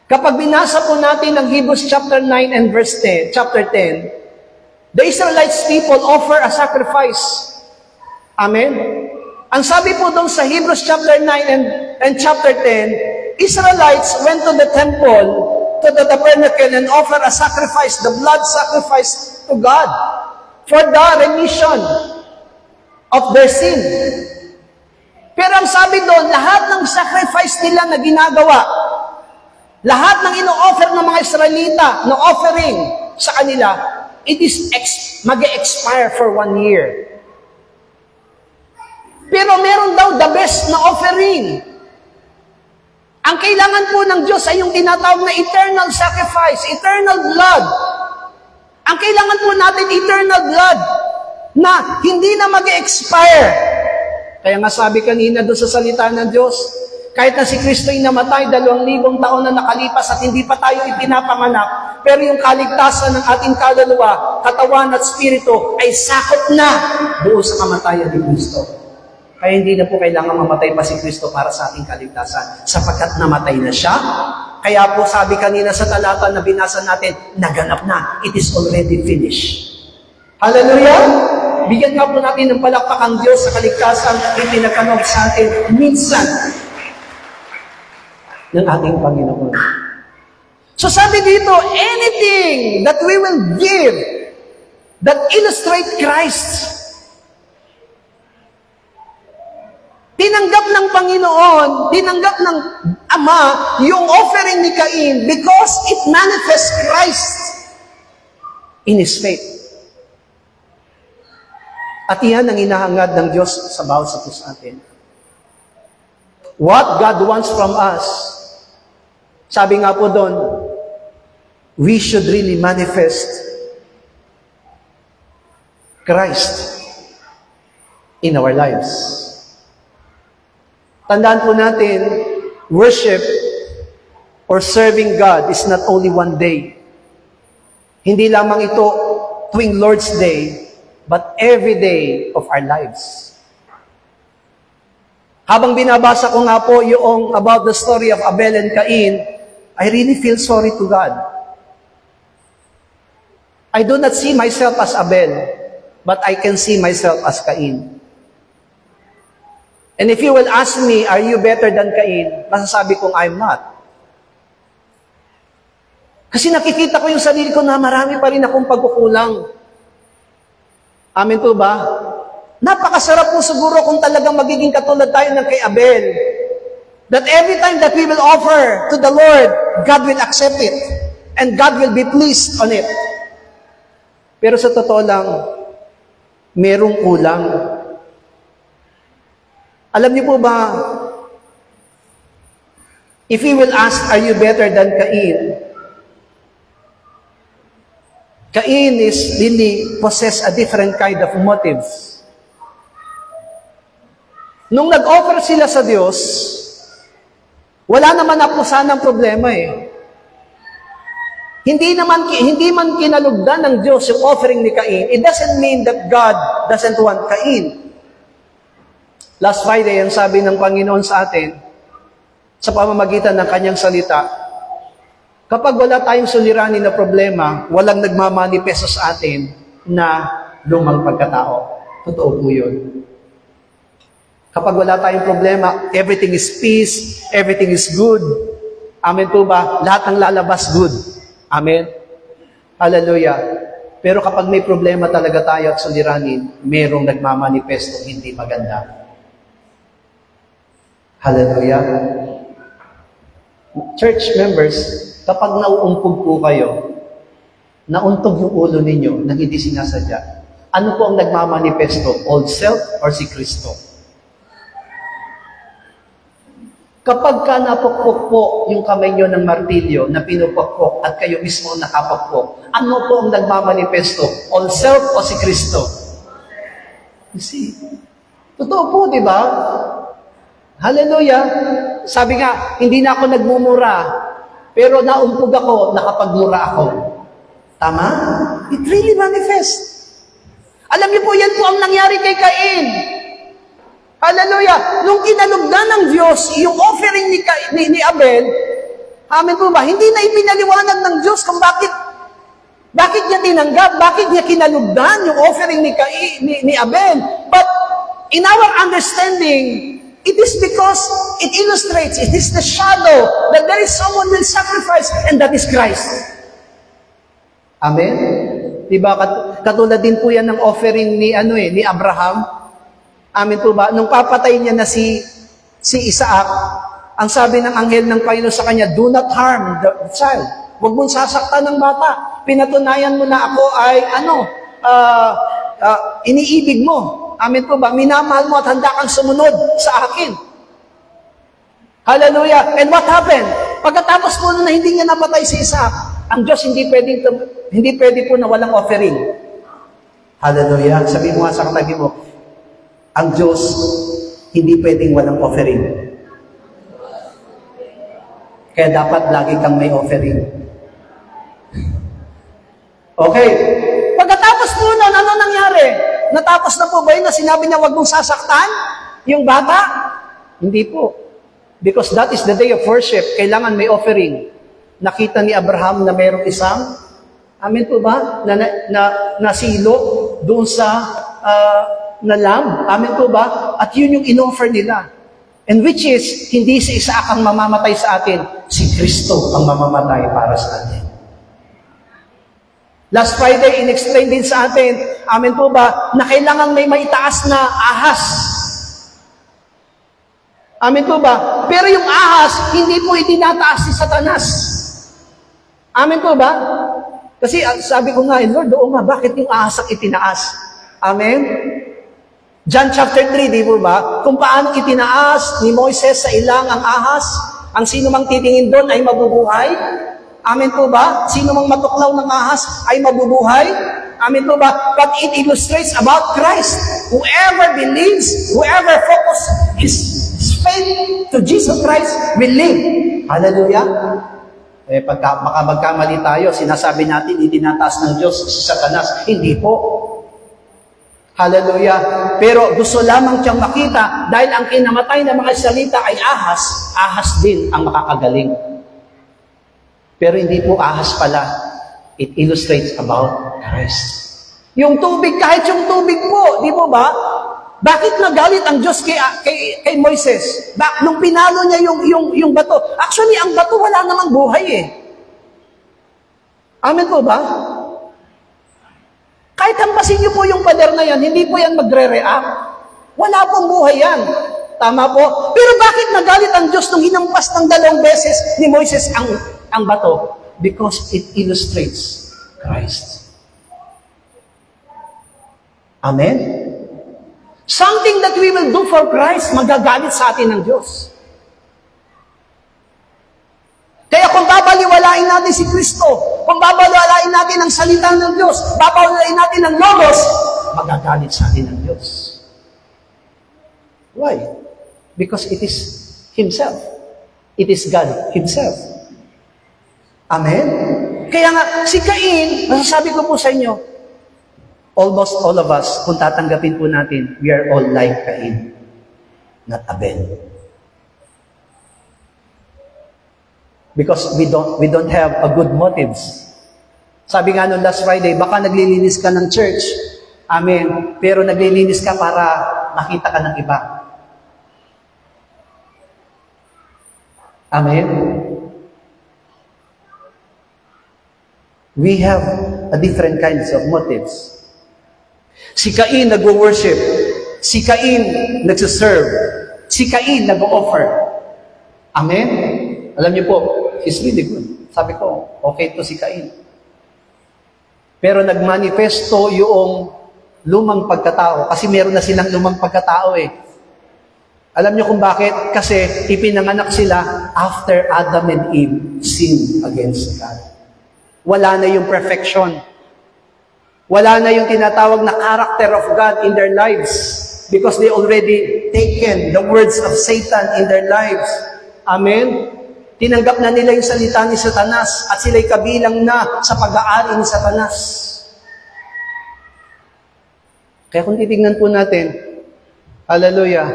Kapag binasa po natin ang Hebrews chapter 9 and verse 10, chapter 10, the Israelites people offer a sacrifice. Amen? Ang sabi po doon sa Hebrews chapter 9 and chapter 10, Israelites went to the temple, to the tabernacle, and offer a sacrifice, the blood sacrifice to God, for the remission of their sin. Pero ang sabi doon, lahat ng sacrifice nila na ginagawa, lahat ng ino-offer ng mga Israelita na offering sa kanila, it is mag-expire for 1 year. Pero meron daw the best na offering. Ang kailangan po ng Diyos ay yung tinatawag na eternal sacrifice, eternal blood. Ang kailangan po natin, eternal blood, na hindi na mag-expire. Kaya nga sabi kanina doon sa salita ng Diyos, kahit na si Kristo'y namatay, 2,000 taon na nakalipas at hindi pa tayo ipinapanganak, pero yung kaligtasan ng ating kaluluwa, katawan at spirito ay sakop na doon sa kamatayan ni Kristo. Kaya hindi na po kailangan mamatay pa si Kristo para sa ating kaligtasan, sapagkat namatay na siya. Kaya po sabi kanina sa talata na binasa natin, naganap na, it is already finished. Hallelujah! Bigyan nga po natin ng palakpak ang Diyos sa kaligtasan ipinagkaloob sa atin minsan ng ating Panginoon. So sabi dito, anything that we will give that illustrate Christ, tinanggap ng Panginoon, tinanggap ng Ama yung offering ni Cain because it manifests Christ in His faith. At iyan ang inahangad ng Diyos sa bawat isa sa atin. What God wants from us, sabi nga po doon, we should really manifest Christ in our lives. Tandaan po natin, worship or serving God is not only one day. Hindi lamang ito tuwing Lord's Day, but every day of our lives. Habang binabasa ko nga po yung about the story of Abel and Cain, I really feel sorry to God. I do not see myself as Abel, but I can see myself as Cain. And if you will ask me, are you better than Cain? Masasabi kong I'm not. Kasi nakikita ko yung sarili ko na marami pa rin akong pagkukulang. Amen po ba? Napakasarap po siguro kung talagang magiging katulad tayo ng kay Abel. That every time that we will offer to the Lord, God will accept it. And God will be pleased on it. Pero sa totoo lang, merong kulang. Alam niyo po ba, if we will ask, are you better than Cain? Cain is really possess a different kind of motives. Nung nag-offer sila sa Diyos, wala naman na po sanang problema eh. Hindi man kinalugdan ng Diyos yung offering ni Cain. It doesn't mean that God doesn't want Cain. Last Friday, ang sabi ng Panginoon sa atin, sa pamamagitan ng kanyang salita, kapag wala tayong suliranin na problema, walang nagmamanifesto sa atin na lumang pagkatao. Totoo po yun. Kapag wala tayong problema, everything is peace, everything is good. Amen po ba? Lahat ng lalabas good. Amen? Hallelujah. Pero kapag may problema talaga tayo at suliranin, merong nagmamanifesto hindi maganda. Hallelujah. Church members, kapag nauumpog po kayo, nauntog yung ulo ninyo nang hindi sinasadya, ano po ang nagmamanifesto? Old self or si Kristo? Kapag ka napukpok po yung kamay nyo ng martilyo na pinupukpok at kayo mismo nakapukpok, ano po ang nagmamanifesto? Old self o si Kristo? You see? Totoo po, di ba? Hallelujah! Sabi nga, hindi na ako nagmumura, pero naumpog ako, nakapagmura ako. Tama? It really manifests. Alam niyo po, yan po ang nangyari kay Cain. Hallelujah! Nung kinalugdan ng Diyos, yung offering ni Abel, amen po ba, hindi na ipinaliwanag ng Diyos kung bakit niya tinanggap, bakit niya kinalugdan yung offering ni Abel. But in our understanding, it is because it illustrates, it is the shadow that there is someone will sacrifice, and that is Christ. Amen? Diba? Katulad din po yan ng offering ni Abraham. Amen po ba? Nung papatay niya na si Isaac, ang sabi ng anghel ng Panginoon sa kanya, do not harm the child. Huwag mong sasaktan ng bata. Pinatunayan mo na ako ay iniibig mo. Amen po ba? Minamahal mo at handa kang sumunod sa akin. Hallelujah. And what happened? Pagkatapos po na hindi niya napatay si Isaac, ang Diyos hindi pwede po na walang offering. Hallelujah. Sabi mo nga sa katabi mo, ang Diyos hindi pwedeng walang offering. Kaya dapat lagi kang may offering. Okay. Pagkatapos po nun, ano nangyari? Natapos na po ba yun na sinabi niya huwag mong sasaktan yung bata? Hindi po. Because that is the day of worship. Kailangan may offering. Nakita ni Abraham na mayroong isang, amen po ba? Nasilo doon sa na lamb. Amen po ba? At yun yung in-offer nila. And which is, hindi si Isaac ang mamamatay sa atin, si Kristo ang mamamatay para sa atin. Last Friday, in-explain din sa atin, amen po ba, na kailangan may maitaas na ahas. Amen po ba? Pero yung ahas, hindi po itinataas si Satanas. Amen po ba? Kasi sabi ko nga, Lord, oo nga, bakit yung ahas ang itinaas? Amen? John chapter 3, di po ba? Kung paano itinaas ni Moises sa ilang ang ahas, ang sino mang titingin doon ay mabubuhay. Amen po ba? Sino mang matuklaw ng ahas ay mabubuhay. Amen po ba? But it illustrates about Christ. Whoever believes, whoever focus his faith to Jesus Christ will live. Hallelujah. Pagka magkamali tayo, sinasabi natin, itinataas ng Diyos si Satanas. Hindi po. Hallelujah. Pero gusto lamang siyang makita dahil ang kinamatay na mga salita ay ahas, ahas din ang makakagaling. Pero hindi po ahas pala. It illustrates about Christ. Yung tubig, kahit yung tubig po, di po ba? Bakit nagalit ang Diyos kay Moises? Nung pinalo niya yung bato. Actually, ang bato wala namang buhay eh. Amen po ba? Kahit hampasin niyo po yung pader na yan, hindi po yan magre-react. Wala pong buhay yan. Tama po? Pero bakit nagalit ang Diyos nung hinampas ng 2 beses ni Moises ang bato? Because it illustrates Christ. Amen? Something that we will do for Christ, magagalit sa atin ng Diyos. Kaya kung babaliwalain natin si Kristo, kung babaliwalain natin ang salita ng Diyos, babaliwalain natin ang Logos, magagalit sa atin ng Diyos. Why? Because it is Himself. It is God Himself. Amen? Kaya nga, si Cain, masasabi ko po sa inyo, almost all of us, kung tatanggapin po natin, we are all like Cain, not Abel. Because we don't have a good motives. Sabi nga nung last Friday, baka naglilinis ka ng church. Amen. Pero naglilinis ka para makita ka ng iba. Amen. We have a different kinds of motives. Si Cain nag-worship. Si Cain nagsiserve. Si Cain nag-offer. Amen? Alam niyo po, he's really good. Sabi ko, okay to si Cain. Pero nagmanifesto yung lumang pagkatao. Kasi meron na silang lumang pagkatao eh. Alam niyo kung bakit? Kasi ipinanganak sila after Adam and Eve sinned against God. Wala na yung perfection. Wala na yung tinatawag na character of God in their lives. Because they already taken the words of Satan in their lives. Amen? Tinanggap na nila yung salita ni Satanas at sila'y kabilang na sa pag-aari ni Satanas. Kaya kung titignan po natin, hallelujah,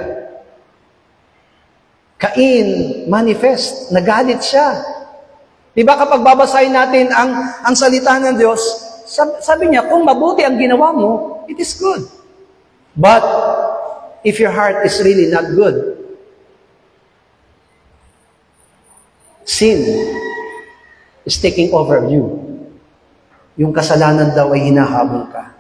Cain, manifest, nagalit siya. Diba kapag babasahin natin ang salita ng Diyos, sabi niya, kung mabuti ang ginawa mo, it is good. But, if your heart is really not good, sin is taking over you. Yung kasalanan daw ay hinahabol ka.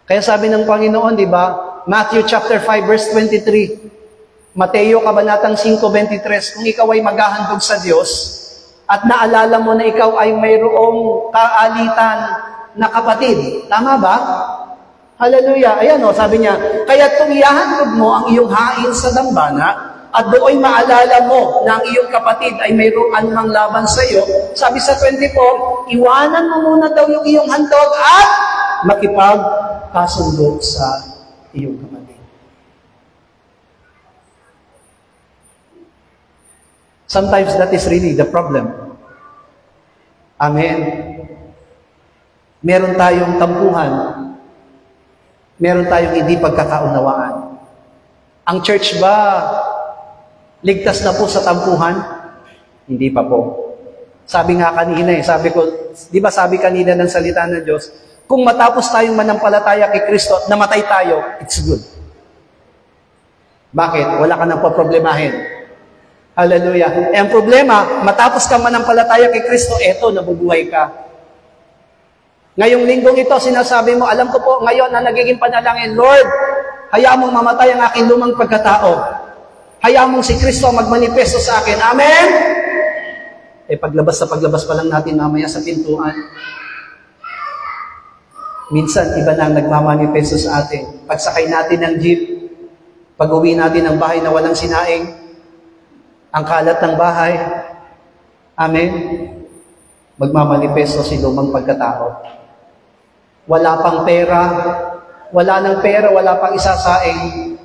Kaya sabi ng Panginoon, di ba? Matthew chapter 5 verse 23. Mateo kabanatang 5:23. Kung ikaw ay maghahandog sa Diyos at naalala mo na ikaw ay mayroong kaalitan na kapatid. Tama ba? Hallelujah. Ayan o, sabi niya, kaya kung ihahandog mo ang iyong hain sa dambana, at doon maalala mo na ang iyong kapatid ay mayroong anumang laban sa iyo, sabi sa 24, iwanan mo muna daw yung iyong handog at makipagkasundo sa iyong kapatid. Sometimes that is really the problem. Amen. Meron tayong tampuhan. Meron tayong hindi pagkakaunawaan. Ang church ba ligtas na po sa tampuhan? Hindi pa po. Sabi nga kanina sabi ko, di ba sabi kanina ng salita ng Diyos, kung matapos tayong manampalataya kay Kristo, namatay tayo, it's good. Bakit? Wala ka nang poproblemahin. Hallelujah. Eh, ang problema, matapos ka manampalataya kay Kristo, eto, nabubuhay ka. Ngayong linggong ito, sinasabi mo, alam ko po, ngayon na nagiging panalangin, Lord, hayaan mong mamatay ang aking lumang pagkatao. Hayaan mong si Kristo magmanifesto sa akin. Amen? Eh, paglabas pa lang natin mamaya sa pintuan. Minsan, iba na ang nagmamanifesto sa atin. Pagsakay natin ng jeep, pag-uwi natin ng bahay na walang sinaing, ang kalat ng bahay, amen, magmamanifesto si lumang pagkatao. Wala pang pera, wala ng pera, wala pang isasaing,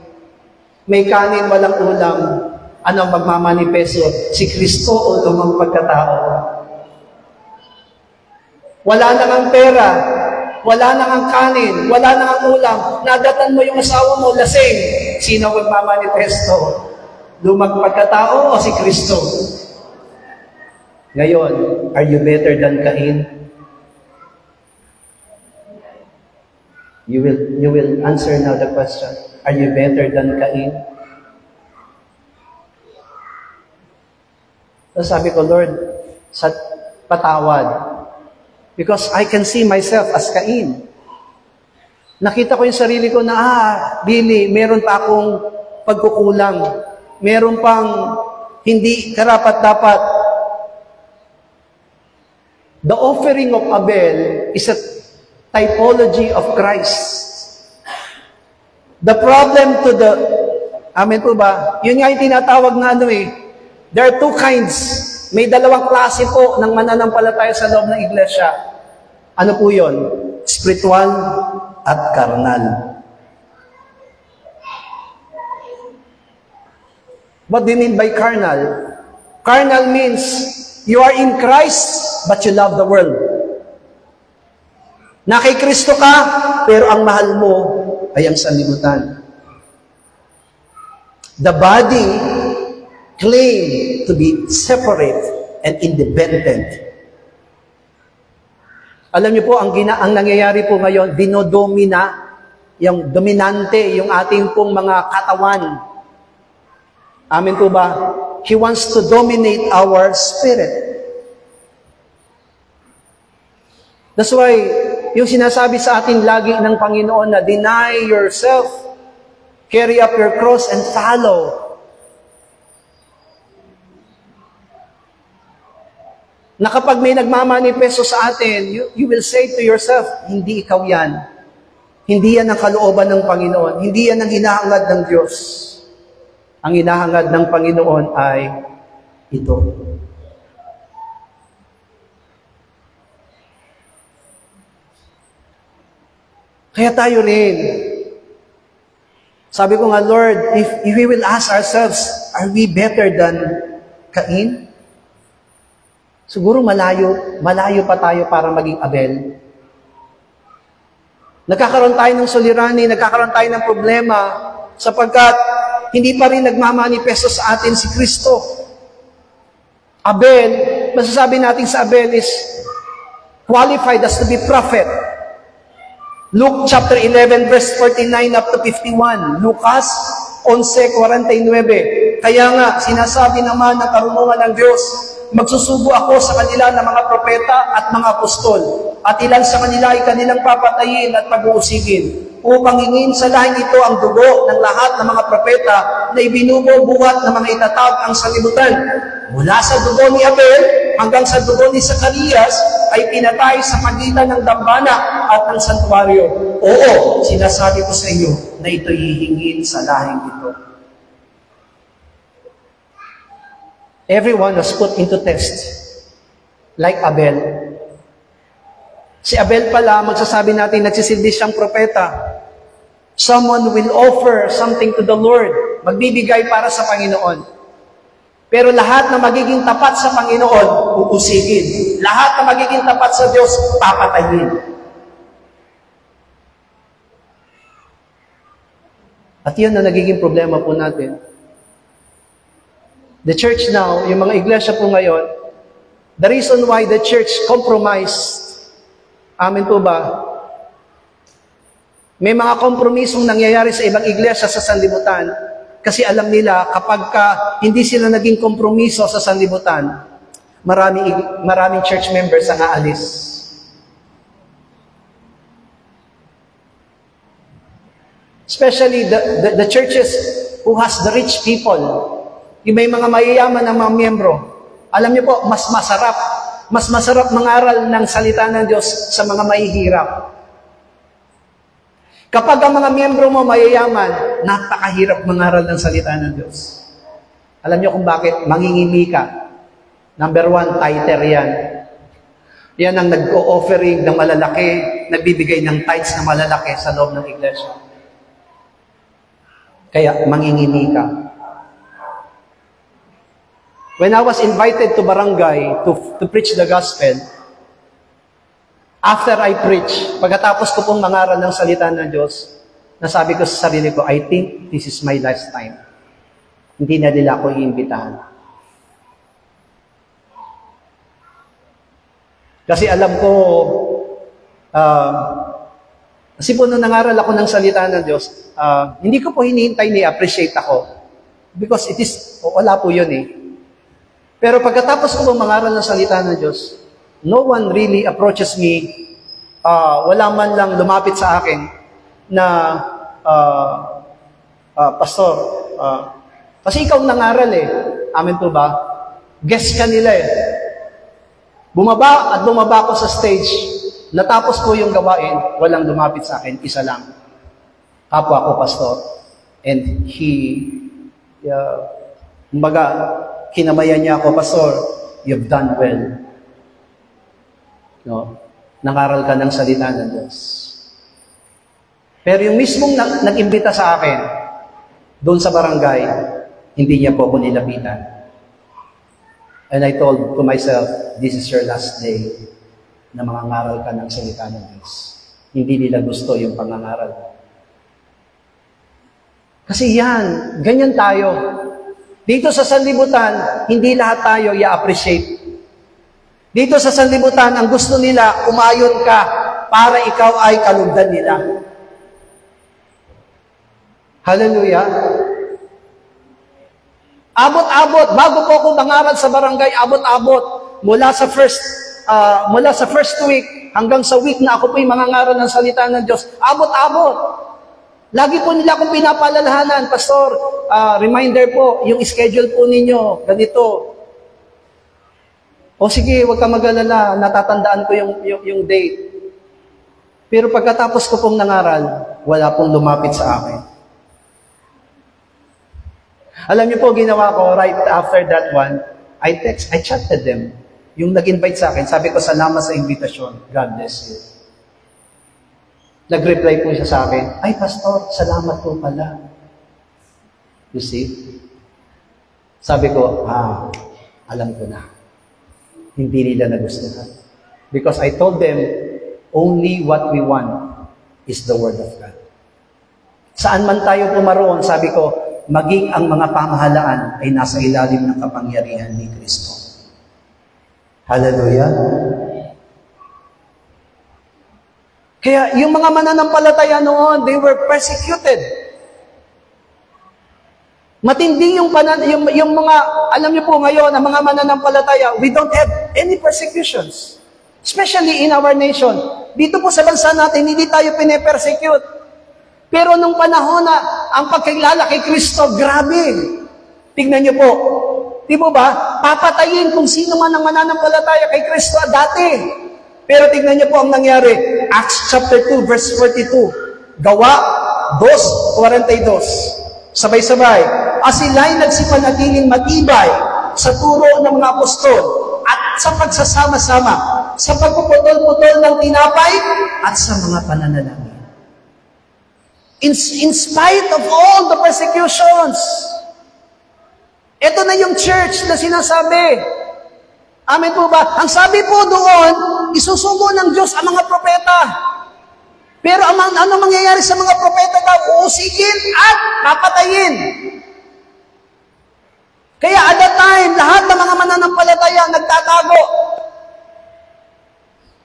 may kanin, walang ulam, ano magmamanifesto? Si Kristo o lumang pagkatao. Wala nang ang pera, wala nang ang kanin, wala nang ang ulam, nadatan mo yung asawa mo, lasing, sino magmamanifesto? Lumang pagkatao o si Kristo? Ngayon, are you better than Cain? You will answer now the question. Are you better than Cain? So sabi ko, Lord, patawad. Because I can see myself as Cain. Nakita ko yung sarili ko na, Billy, meron pa akong pagkukulang. Meron pang hindi karapat-dapat. The offering of Abel is a typology of Christ. The problem to the, amen po ba? Yun nga yung tinatawag na there are two kinds. May dalawang klase po ng mananampalataya sa loob ng iglesia. Ano po yun? Spiritual at carnal. What do you mean by carnal? Carnal means you are in Christ, but you love the world. Na kay Kristo ka, pero ang mahal mo ay ang sanlibutan. The body claims to be separate and independent. Alam niyo po, ang nangyayari po ngayon, dinodomina, yung dominante, yung ating pong mga katawan. Amen po ba? He wants to dominate our spirit. That's why, yung sinasabi sa ating lagi ng Panginoon na deny yourself, carry up your cross, and follow. Na kapag may nagmamanifesto sa atin, you will say to yourself, hindi ikaw yan. Hindi yan ang kalooban ng Panginoon. Hindi yan ang hinahangad ng Diyos. Ang hinahangad ng Panginoon ay ito. Kaya tayo rin. Sabi ko nga, Lord, if we will ask ourselves, are we better than Cain? Siguro malayo pa tayo para maging Abel. Nagkakaroon tayo ng suliranin, nagkakaroon tayo ng problema, sapagkat hindi pa rin nagmamanifesto sa atin si Kristo. Abel, masasabi natin sa Abel is qualified as to be prophet. Luke chapter 11 verse 49 up to 51. Lucas 11:49. Kaya nga, sinasabi naman ng karunungan ng Diyos, magsusubo ako sa kanila ng mga propeta at mga apostol, at ilan sa kanila ay kanilang papatayin at pag-uusigin, upang hingin sa lahing ito ang dugo ng lahat ng mga propeta na ibinububuhat ng mga itatag ang sanlibutan. Mula sa dugo ni Abel hanggang sa dugo ni Zacarias ay pinatay sa pagitan ng dambana at ng santuario. Oo, sinasabi ko sa inyo na ito'y hihingin sa lahing ito. Everyone was put into test. Like Abel. Si Abel pala, magsasabi natin, nagsisilbi siyang propeta. Someone will offer something to the Lord. Magbibigay para sa Panginoon. Pero lahat na magiging tapat sa Panginoon, uusigin. Lahat na magiging tapat sa Diyos, papatayin. At yun na nagiging problema po natin. The church now, yung mga iglesia po ngayon, the reason why the church compromised, amin po ba? May mga kompromisong nangyayari sa ibang iglesia sa sanlibutan kasi alam nila kapag hindi sila naging kompromiso sa sanlibutan, maraming church members ang aalis. Especially the churches who has the rich people. Yung may mga mayayaman na mga miyembro. Alam niyo po, mas masarap mangaral ng salita ng Diyos sa mga mahihirap. Kapag ang mga miyembro mo mayayaman, napakahirap mangaral ng salita ng Diyos. Alam niyo kung bakit? Mangingimi ka. Number 1, tither yan. Yan ang nag-o-offering ng malalaki, nagbibigay ng tithes na malalaki sa loob ng iglesia. Kaya, mangingimi ka. When I was invited to barangay to preach the gospel, after I preach, pagkatapos ko pong mangaral ng salita ng Diyos, nasabi ko sa sarili ko, I think this is my last time. Hindi na nila ako iimbitahan. Kasi alam ko, kasi po nung nangaral ako ng salita ng Diyos, hindi ko po hinihintay ni-appreciate ako. Because it is, wala po yun eh. Pero pagkatapos ko mangaral ng salita ng Diyos, no one really approaches me, wala man lang lumapit sa akin na, Pastor, kasi ikaw nangaral eh. Amen po ba? Guest ka nila eh. Bumaba ako sa stage, natapos ko yung gawain, walang lumapit sa akin, isa lang. Kapwa ko, Pastor. And kinamayan niya ako, Pastor, you've done well. No? Nangaral ka ng salita ng Diyos. Pero yung mismong nag-imbita sa akin, doon sa barangay, hindi niya po ako nilapitan. And I told to myself, this is your last day na mangangaral ka ng salita ng Diyos. Hindi nila gusto yung pangangaral. Kasi yan, ganyan tayo. Dito sa sanlibutan, hindi lahat tayo i-appreciate. Dito sa sanlibutan, ang gusto nila, umayon ka para ikaw ay kalugdan nila. Hallelujah. Abot-abot, bago po ako mangaral sa barangay, abot-abot, mula sa first week hanggang sa week na ako po'y mangangaral ng salita ng Diyos, abot-abot. Lagi po nila akong pinapaalalahanan, Pastor, reminder po, yung schedule po ninyo, ganito. O sige, huwag ka mag-alala, natatandaan ko yung date. Pero pagkatapos ko pong nangaral, wala pong lumapit sa akin. Alam niyo po, ginawa ko, right after that one, I chatted them. Yung nag-invite sa akin, sabi ko, salamat sa invitation. God bless you. Nag-reply po siya sa akin, ay, Pastor, salamat po pala. You see? Sabi ko, alam ko na. Hindi nila nagustuhan. Because I told them, only what we want is the Word of God. Saan man tayo pumaroon, sabi ko, maging ang mga pamahalaan ay nasa ilalim ng kapangyarihan ni Kristo. Hallelujah! Kaya yung mga mananampalataya noon, they were persecuted. Matindi yung mga, alam niyo po ngayon, ang mga mananampalataya, we don't have any persecutions. Especially in our nation. Dito po sa bansa natin, hindi tayo pine-persecute. Pero nung panahon na ang pagkilala kay Kristo, grabe. Tignan niyo po. Di ba ba? Papatayin kung sino man ang mananampalataya kay Kristo dati. Pero tignan niyo po ang nangyari. Acts chapter 2, verse 42. Gawa 2:42. Sabay-sabay. Sila'y nagsipanatiling matibay sa turo ng mga apostol, at sa pagsasama-sama, sa pagpuputol-putol ng tinapay, at sa mga pananalangin. In spite of all the persecutions, ito na yung church na sinasabi. Amen po ba? Ang sabi po doon, isusugo ng Diyos ang mga propeta. Pero ano mangyayari sa mga propeta daw? Uusikin at papatayin. Kaya at that time, lahat ng mga mananampalataya nagtatago.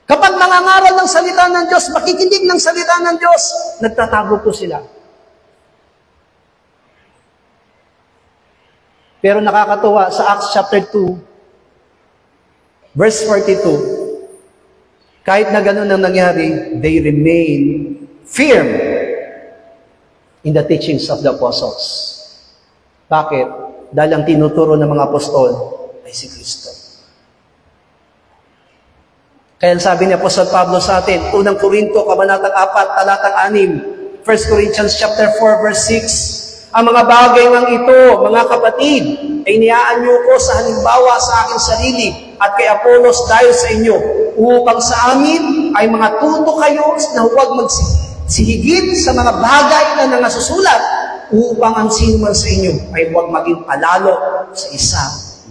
Kapag nangangaral ng salita ng Diyos, makikinig ng salita ng Diyos, nagtatago po sila. Pero nakakatuwa sa Acts chapter 2, verse 42, kahit na ganun ang nangyari, they remain firm in the teachings of the apostles. Bakit? Dahil ang tinuturo ng mga apostol ay si Kristo. Kaya sabi ni Apostol Pablo sa atin, unang Korinto, kabanatang 4, talatang 6, 1 Corinthians chapter 4, verse 6, ang mga bagay ng ito, mga kapatid, ay niyaanyo ko sa halimbawa sa aking sarili at kay Apollos dahil sa inyo, upang sa amin ay mga tuto kayo na huwag magsihigit sa mga bagay na nangasusulat, upang ang sino man sa inyo ay huwag maging palalo sa isa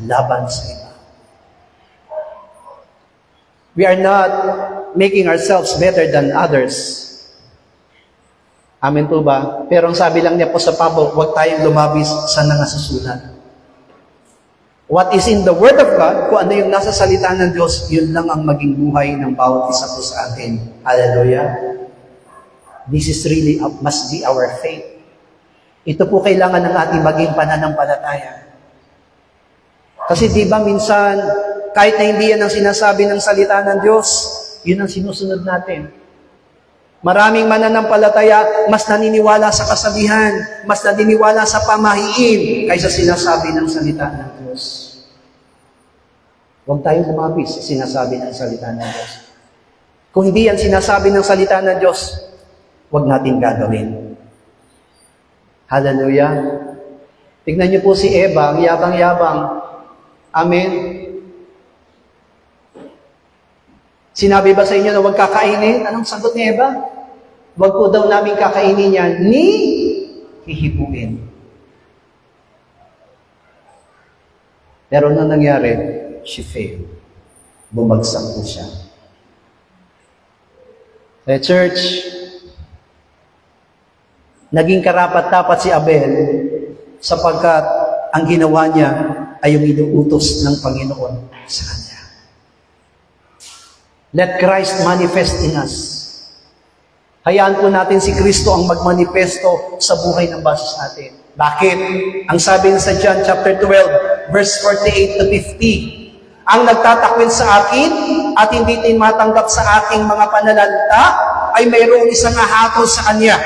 laban sa iba. We are not making ourselves better than others. Amen po ba? Pero ang sabi lang niya po sa Pablo, huwag tayong lumabis sa nangasusulat. What is in the Word of God, kung ano yung nasa salita ng Diyos, yun lang ang maging buhay ng bawat isa po sa atin. Hallelujah. This is really, must be our faith. Ito po kailangan ng ating maging pananampalataya. Kasi di ba minsan, kahit na hindi yan ang sinasabi ng salita ng Diyos, yun ang sinusunod natin. Maraming mananampalataya, mas naniniwala sa kasabihan, mas naniniwala sa pamahiin, kaysa sinasabi ng salita ng Diyos. Huwag tayong lumabis sa sinasabi ng salita ng Diyos. Kung hindi yan sinasabi ng salita ng Diyos, huwag natin gagawin. Hallelujah. Tignan niyo po si Eva, ang yabang-yabang. Amen. Sinabi ba sa inyo na huwag kakainin? Anong sagot ni Eva? Huwag po daw namin kakainin yan, ni hihipuin. Pero nung nangyari, she failed. Bumagsak po siya. The church, naging karapat-dapat si Abel sapagkat ang ginawa niya ay yung inuutos ng Panginoon sa kanya. Let Christ manifest in us. Hayaan po natin si Kristo ang magmanifesto sa buhay ng basis natin. Bakit? Ang sabi sa John chapter 12, verse 48 to 50, ang nagtatakwil sa akin at hindi matanggap sa aking mga pananalita ay mayroong isang hahatol sa kanya.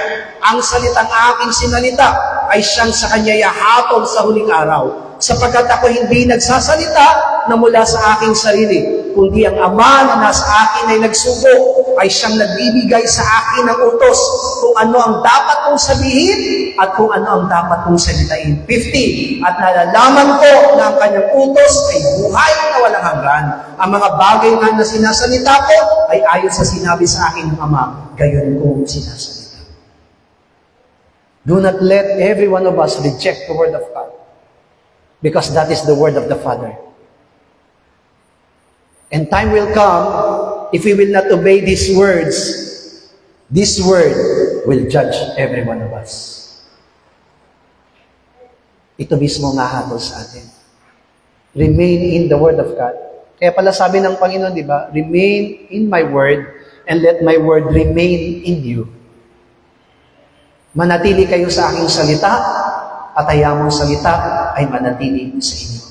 Ang salitang aking sinalita ay siyang sa kanya yahatol sa huling araw. Sapagkat ako hindi nagsasalita na mula sa aking sarili, kundi ang Ama na nasa akin ay nagsugo, ay siyang nagbibigay sa akin ng utos kung ano ang dapat kong sabihin at kung ano ang dapat kong salitain. 50. At nalalaman ko na ang kanyang utos ay buhay na walang hanggan. Ang mga bagay nga na sinasalita ko ay ayon sa sinabi sa akin ng Ama, gayon ko sinasalita. Do not let every one of us reject the Word of God, because that is the Word of the Father. And time will come, if we will not obey these words, this Word will judge every one of us. Ito mismo ang hahatol sa atin. Remain in the Word of God. Kaya pala sabi ng Panginoon, di ba? Remain in my Word, and let my Word remain in you. Manatili kayo sa aking salita, at hayamong salita ay manatili sa inyo.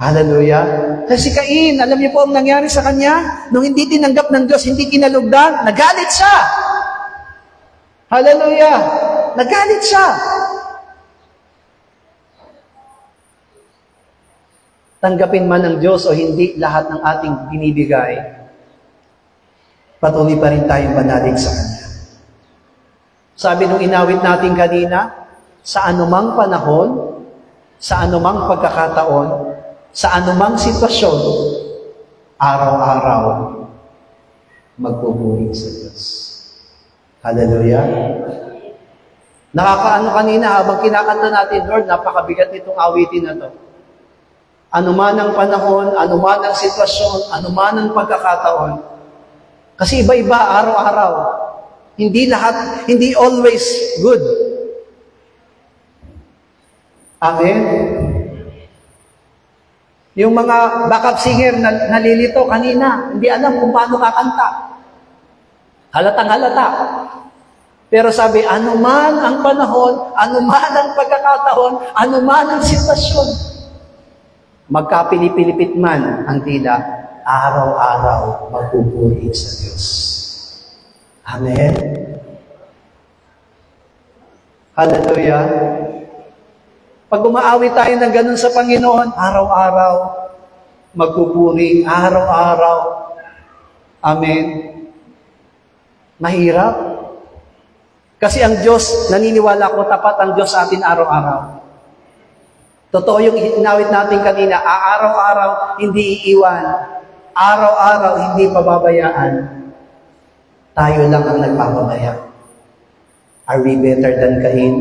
Hallelujah. Kasi Cain, alam niyo po ang nangyari sa kanya? Nung hindi tinanggap ng Diyos, hindi kinalugdan, nagalit siya. Hallelujah. Nagalit siya. Tanggapin man ng Diyos o hindi lahat ng ating binibigay, patuloy pa rin tayong manalig sa Kanya. Sabi nung inawit natin kanina, sa anumang panahon, sa anumang pagkakataon, sa anumang sitwasyon, araw-araw, magpupuri sa Diyos. Hallelujah. Nakakaano kanina habang kinakanta natin, Lord, napakabigat nitong awitin na to. Anuman ang panahon, anuman ang sitwasyon, anuman ang pagkakataon. Kasi iba-iba, araw-araw. Hindi lahat, hindi always good. Amen? Yung mga backup singer na nalilito kanina, hindi alam kung paano kakanta. Halatang-halata. Pero sabi, anuman ang panahon, anuman ang pagkakataon, anuman ang sitwasyon, magkapilipilipit man ang tila, araw-araw magpupuri sa Diyos. Amen? Hallelujah. Pag umaawi tayo ng ganun sa Panginoon, araw-araw, magpupuri, araw-araw. Amen. Mahirap. Kasi ang Diyos, naniniwala ko, tapat ang Diyos sa atin araw-araw. Totoo yung inawit natin kanina, araw-araw, hindi iiwan. Araw-araw, hindi pababayaan. Tayo lang ang nagpapabaya. Are we better than Cain?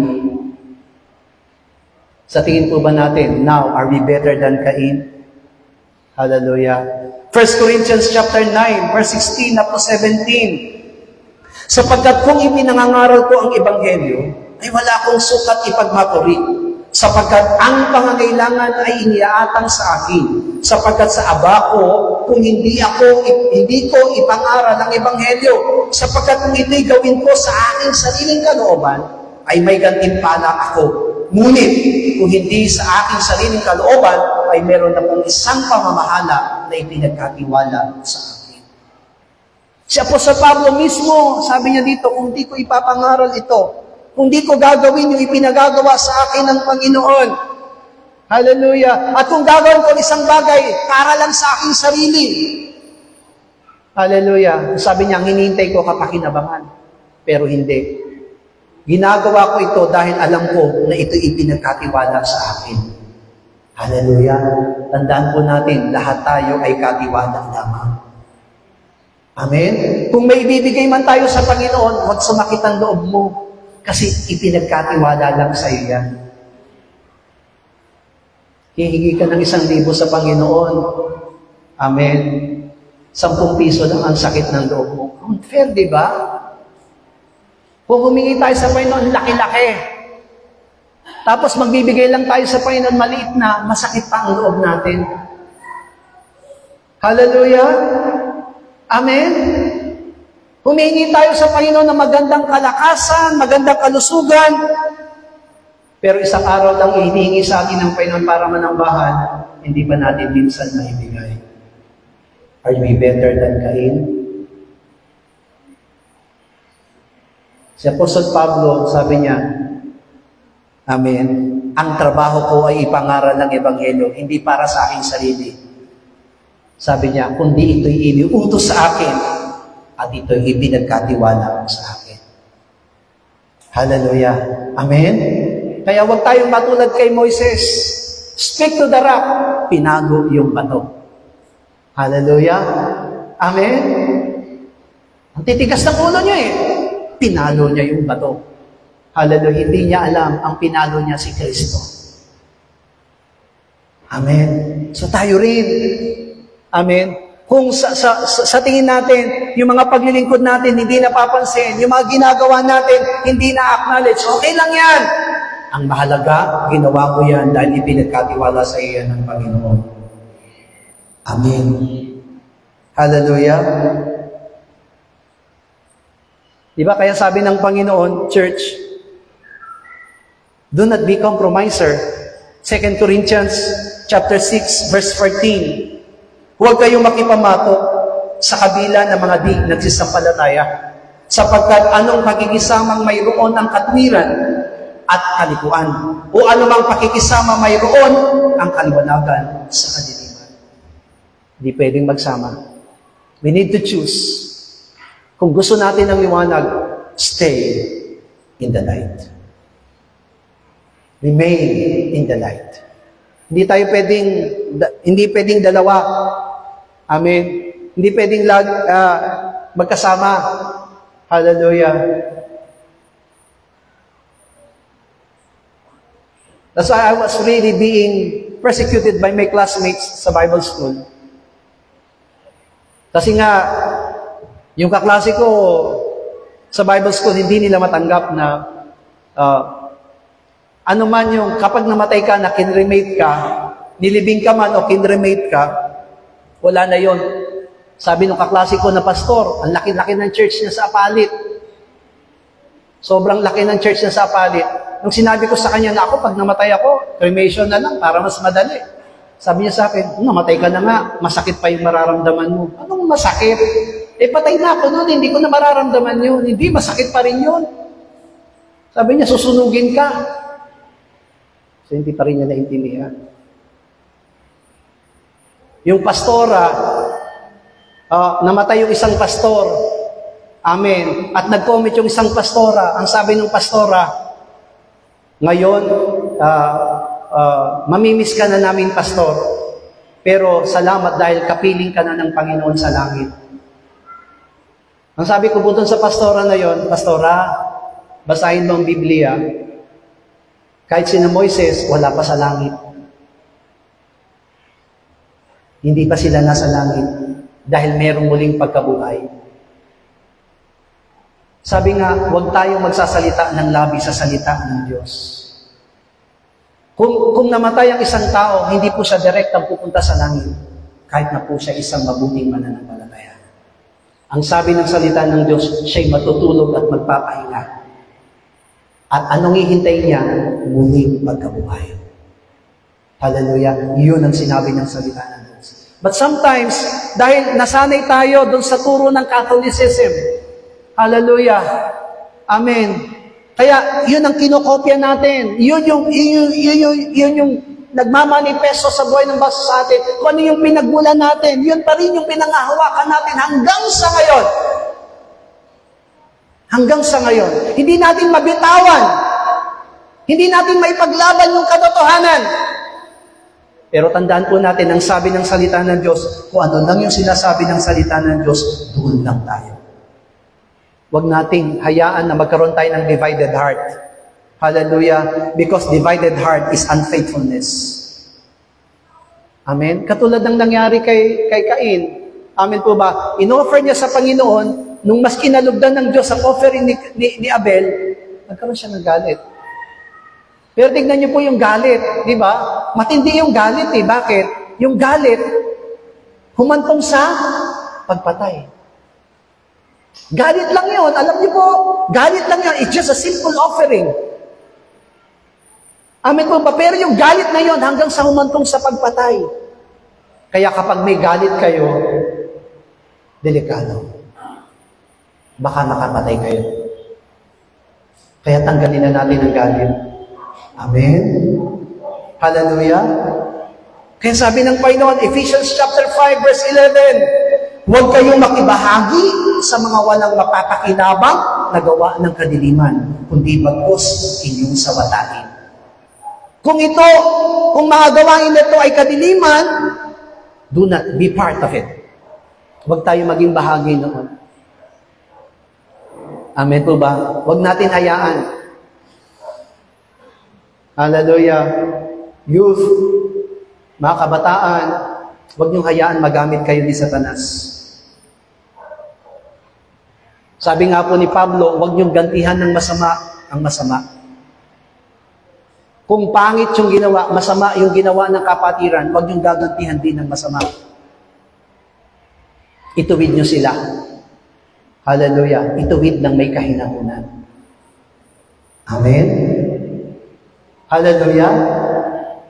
Sa tingin po ba natin, now, are we better than Cain? Hallelujah. 1 Corinthians chapter 9, verse 16 up to 17. Sapagkat kung ipinangangaral ko ang Ebanghelyo, ay wala akong sukat ipagmapuri. Sapagkat ang pangangailangan ay iniaatang sa akin. Sapagkat sa Aba ko, kung hindi ko ipangaral ang Ebanghelyo, sapagkat kung ito'y gawin ko sa aking sariling kalooban, ay may gantimpala ako. Ngunit, kung hindi sa aking sariling kalooban, ay meron akong isang pamamahala na ipinagkatiwala sa akin. Si Apostol Pablo mismo, sabi niya dito, kung di ko ipapangaral ito, kung di ko gagawin yung ipinagagawa sa akin ng Panginoon. Hallelujah. At kung gagawin ko isang bagay, para lang sa aking sarili. Hallelujah. Sabi niya, hinihintay ko kapakinabangan. Pero hindi. Ginagawa ko ito dahil alam ko na ito ipinagkatiwala sa akin. Hallelujah. Tandaan po natin, lahat tayo ay katiwala lamang. Amen? Kung may ibibigay man tayo sa Panginoon, huwag sumakit ang loob mo. Kasi ipinagkatiwala lang sa iyo yan. Hihingi ka ng 1,000 sa Panginoon. Amen? 10 piso lang ang sakit ng loob mo. Unfair, di ba? Kung humingi tayo sa Panginoon, laki-laki. Tapos magbibigay lang tayo sa Panginoon, maliit na, masakit pa ang loob natin. Hallelujah! Amen? Humingi tayo sa Panginoon ng magandang kalakasan, magandang kalusugan, pero isang araw lang hinihingi sa atin ng Panginoon para manambahan, hindi pa natin minsan maibigay. Are we better than Cain? Si Apostol Pablo, sabi niya, Amen, ang trabaho ko ay ipangaral ng Ebanghelyo, hindi para sa aking sarili. Sabi niya, kundi ito'y iniutos sa akin, at ito'y ipinagkatiwala sa akin. Hallelujah. Amen? Kaya huwag tayong matulad kay Moises. Speak to the rock. Pinago yung bato. Hallelujah. Amen? Ang titigas ng ulo niya eh. Pinalo niya yung bato. Hallelujah. Hindi niya alam, ang pinalo niya si Kristo. Amen? So tayo rin. Amen? Kung sa tingin natin, yung mga paglilingkod natin, hindi napapansin, yung mga ginagawa natin, hindi na-acknowledge, okay lang yan. Ang mahalaga, ginawa ko yan dahil ipinagkatiwala sa iyo ng Panginoon. Amen. Hallelujah. Diba kaya sabi ng Panginoon, church, do not be compromiser. 2 Corinthians chapter 6, verse 14. Huwag kayong makipamato sa kabila ng mga di nagsisampalataya, sapagkat anong pakikisamang mayroon ang katwiran at kalikuan, o anumang pakikisama mayroon ang kaliwanagan sa kadiliman. Hindi pwedeng magsama. We need to choose. Kung gusto natin ng liwanag, stay in the light. Remain in the light. Hindi pwedeng dalawa. Amen. Hindi pwedeng magkasama. Hallelujah. That's why I was really being persecuted by my classmates sa Bible school. Kasi nga, yung kaklase ko sa Bible school, hindi nila matanggap na ano man yung kapag namatay ka na kinremate ka, nilibing ka man o kinremate ka, wala na yon. Sabi ng kaklase ko na pastor, ang laki-laki ng church niya sa Apalit. Sobrang laki ng church niya sa Apalit. Nung sinabi ko sa kanya na ako, pag namatay ako, cremation na lang para mas madali. Sabi niya sa akin, namatay ka na nga, masakit pa yung mararamdaman mo. Anong masakit? Patay na ako noon, hindi ko na mararamdaman yun. Hindi, masakit pa rin yun. Sabi niya, susunugin ka. So, hindi pa rin niya naintindihan. Yung pastora, namatay yung isang pastor. Amen. At nag-comment yung isang pastora. Ang sabi ng pastora, ngayon, mamimiss ka na namin, pastor. Pero salamat dahil kapiling ka na ng Panginoon sa langit. Ang sabi ko po sa pastora na yon, pastora, basahin mo ang Biblia. Kahit sina Moises, wala pa sa langit. Hindi pa sila nasa langit dahil merong muling pagkabuhay. Sabi nga, huwag tayong magsasalita ng labi sa salita ng Diyos. Kung namatay ang isang tao, hindi po siya direktang pupunta sa langit, kahit na po siya isang mabuting mananampalataya. Ang sabi ng salita ng Diyos, siya'y matutulog at magpapahinga. At anong hihintay niya? Muling pagkabuhay. Hallelujah. Yun ang sinabi ng salita ng Diyos. But sometimes, dahil nasanay tayo doon sa turo ng Catholicism, hallelujah. Amen. Kaya, yun ang kinokopya natin. Yun yung nagmamanifesto sa buhay ng basa sa atin. Kung ano yung pinagmula natin, yun pa rin yung pinangahawakan natin hanggang sa ngayon. Hanggang sa ngayon. Hindi natin mabitawan. Hindi natin maipaglaban yung katotohanan. Pero tandaan po natin, ang sabi ng salita ng Diyos, kung ano lang yung sinasabi ng salita ng Diyos, doon lang tayo. Huwag nating hayaan na magkaroon tayo ng divided heart. Hallelujah. Because divided heart is unfaithfulness. Amen? Katulad ng nangyari kay Cain. Amen po ba? In-offer niya sa Panginoon, nung mas kinalugdan ng Diyos ang offering ni Abel, nagkaroon siya ng galit. Pero tignan niyo po yung galit, di ba? Matindi yung galit eh. Bakit? Yung galit, humantong sa pagpatay. Galit lang yun. Alam niyo po, galit lang yun. It's just a simple offering. Amen po ba? Pero yung galit na yun hanggang sa humantong sa pagpatay. Kaya kapag may galit kayo, delikado. Baka makapatay kayo. Kaya tanggalin na natin ang galit. Amen? Hallelujah? Kaya sabi ng Panginoon, Ephesians chapter 5, verse 11, huwag kayong makibahagi sa mga walang mapapakinabang na gawa ng kadiliman, kundi bagkus inyong sawatain. Kung mga gawain nito ay kadiliman, do not be part of it. Huwag tayo maging bahagi noon. Amen po ba? Huwag natin hayaan. Hallelujah. Youth, mga kabataan, huwag niyong hayaan magamit kayo ni Satanas. Sabi nga po ni Pablo, huwag niyong gantihan ng masama ang masama. Kung pangit yung ginawa, masama yung ginawa ng kapatiran, huwag niyong gagantihan din ng masama. Ituwid niyo sila. Hallelujah. Ituwid ng may kahinahunan. Amen? Hallelujah.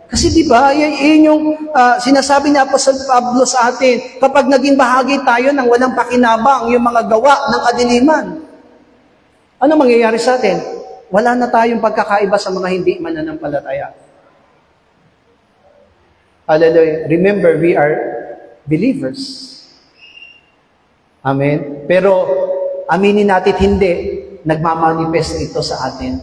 Kasi di ba, yun yung sinasabi ni Apostol Pablo sa atin, kapag naging bahagi tayo ng walang pakinabang, yung mga gawa ng kadiliman, ano mangyayari sa atin? Wala na tayong pagkakaiba sa mga hindi mananampalataya. Hallelujah. Remember, we are believers. Amen? Pero, aminin natin hindi, nagmamanifest ito sa atin.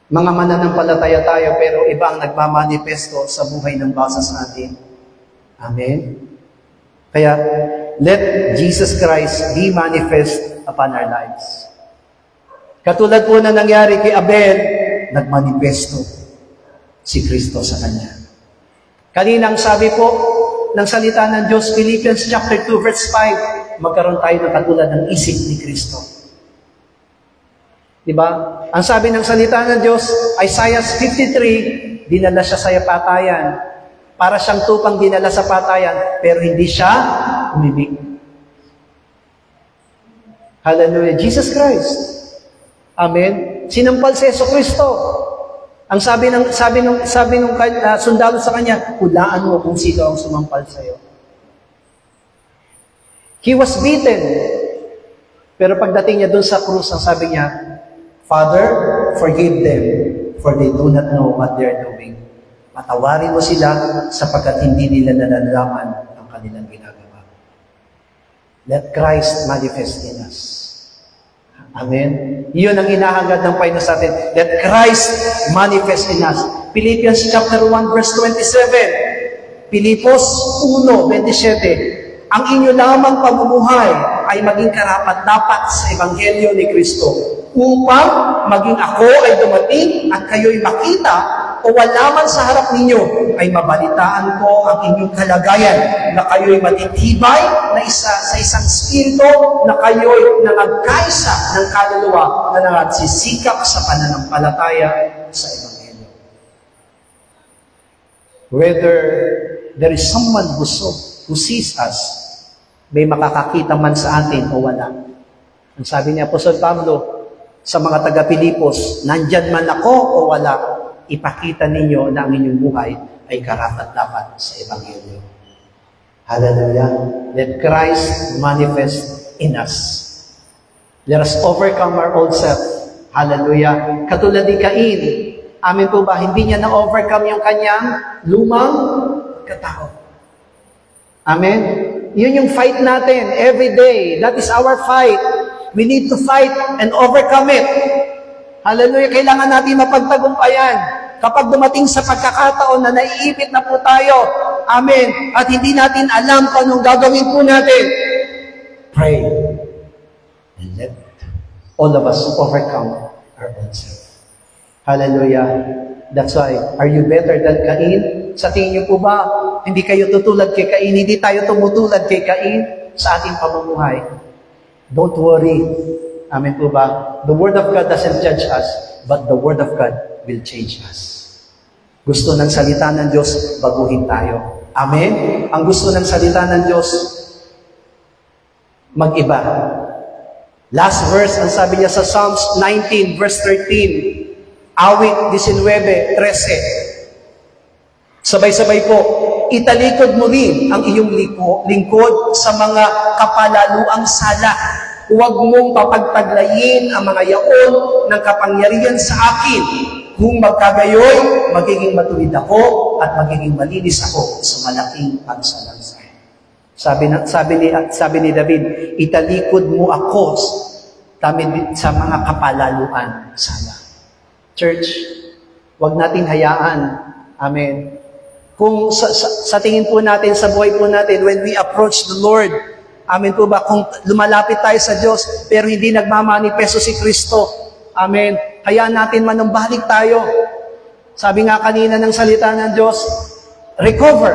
Mga mananampalataya tayo, pero iba ang nagmamanifesto sa buhay ng bawat sa atin. Amen? Kaya, let Jesus Christ be manifest upon our lives. Katulad po na nangyari kay Abel, nagmanifesto si Kristo sa kanya. Kaninang sabi po ng salita ng Diyos, Philippians chapter 2 verse 5, magkaroon tayo ng katulad ng isip ni Kristo. Diba? Ang sabi ng salita ng Diyos, Isaiah 53, dinala siya sa patayan. Para siyang tupang dinala sa patayan, pero hindi siya umibig. Hallelujah. Jesus Christ. Amen. Sinampal si Yesu Kristo. Ang sabi ng sundalo sa kanya, hulaan mo kung sino ang sumampal sa iyo. He was beaten. Pero pagdating niya dun sa krus, ang sabi niya, Father, forgive them, for they do not know what they are doing. Patawarin mo sila sapagkat hindi nila nalalaman ang kanilang ginagawa. Let Christ manifest in us. Amen? Iyon ang hinahangad ng Panginoon sa atin. Let Christ manifest in us. Philippians chapter 1 verse 27. Pilipos 1:27. Ang inyo lamang pamumuhay ay maging karapat-dapat sa Ebanghelyo ni Kristo, upang maging ako ay dumating at kayo'y makita o wala man sa harap ninyo, ay mabalitaan ko ang inyong kalagayan, na kayo'y matitibay na sa isang spirito, na kayo'y nangagkaisa ng kaluluwa na nagsisikap sa pananampalataya sa Ebanghelyo. Whether there is someone who sees us, may makakakita man sa atin o wala. Ang sabi ni Apostol Pablo sa mga taga-Pilipos, nandyan man ako o wala, ipakita ninyo na ang inyong buhay ay karapat-dapat sa Ebanghelyo. Hallelujah. Let Christ manifest in us. Let us overcome our old self. Hallelujah. Katulad ni Cain, amin po ba, hindi niya na-overcome yung kanyang lumang katao. Amen? Yun yung fight natin every day. That is our fight. We need to fight and overcome it. Hallelujah. Kailangan natin mapagtagumpayan. Kapag dumating sa pagkakataon na naiipit na po tayo, amen, at hindi natin alam kung anong gagawin po natin, pray and let all of us overcome our own self. Hallelujah. That's why, are you better than Cain? Sa tingin niyo po ba, hindi kayo tutulad kay Cain, hindi tayo tumutulad kay Cain sa ating pamumuhay? Don't worry. Amen po ba? The Word of God doesn't judge us, but the Word of God will change us. Gusto ng salita ng Diyos, baguhin tayo. Amen? Ang gusto ng salita ng Diyos, mag-iba. Last verse, ang sabi niya sa Psalms 19, verse 13, Awit 19:13. Sabay-sabay po, italikod mo rin ang iyong lingkod sa mga kapalaluang sala. Huwag mong papagpaglayin ang mga yaon ng kapangyarihan sa akin. Kung magkagayoy, magiging matuwid ako at magiging malinis ako sa malaking pagsalansay. Sabi ni David, italikod mo ako sa mga kapalaluan sala. Church, wag natin hayaan. Amen. Kung sa tingin po natin, sa buhay po natin, when we approach the Lord, amen po ba, kung lumalapit tayo sa Diyos, pero hindi nagmamanifesto si Kristo, amen, hayaan natin manumbalik tayo. Sabi nga kanina ng salita ng Diyos, recover,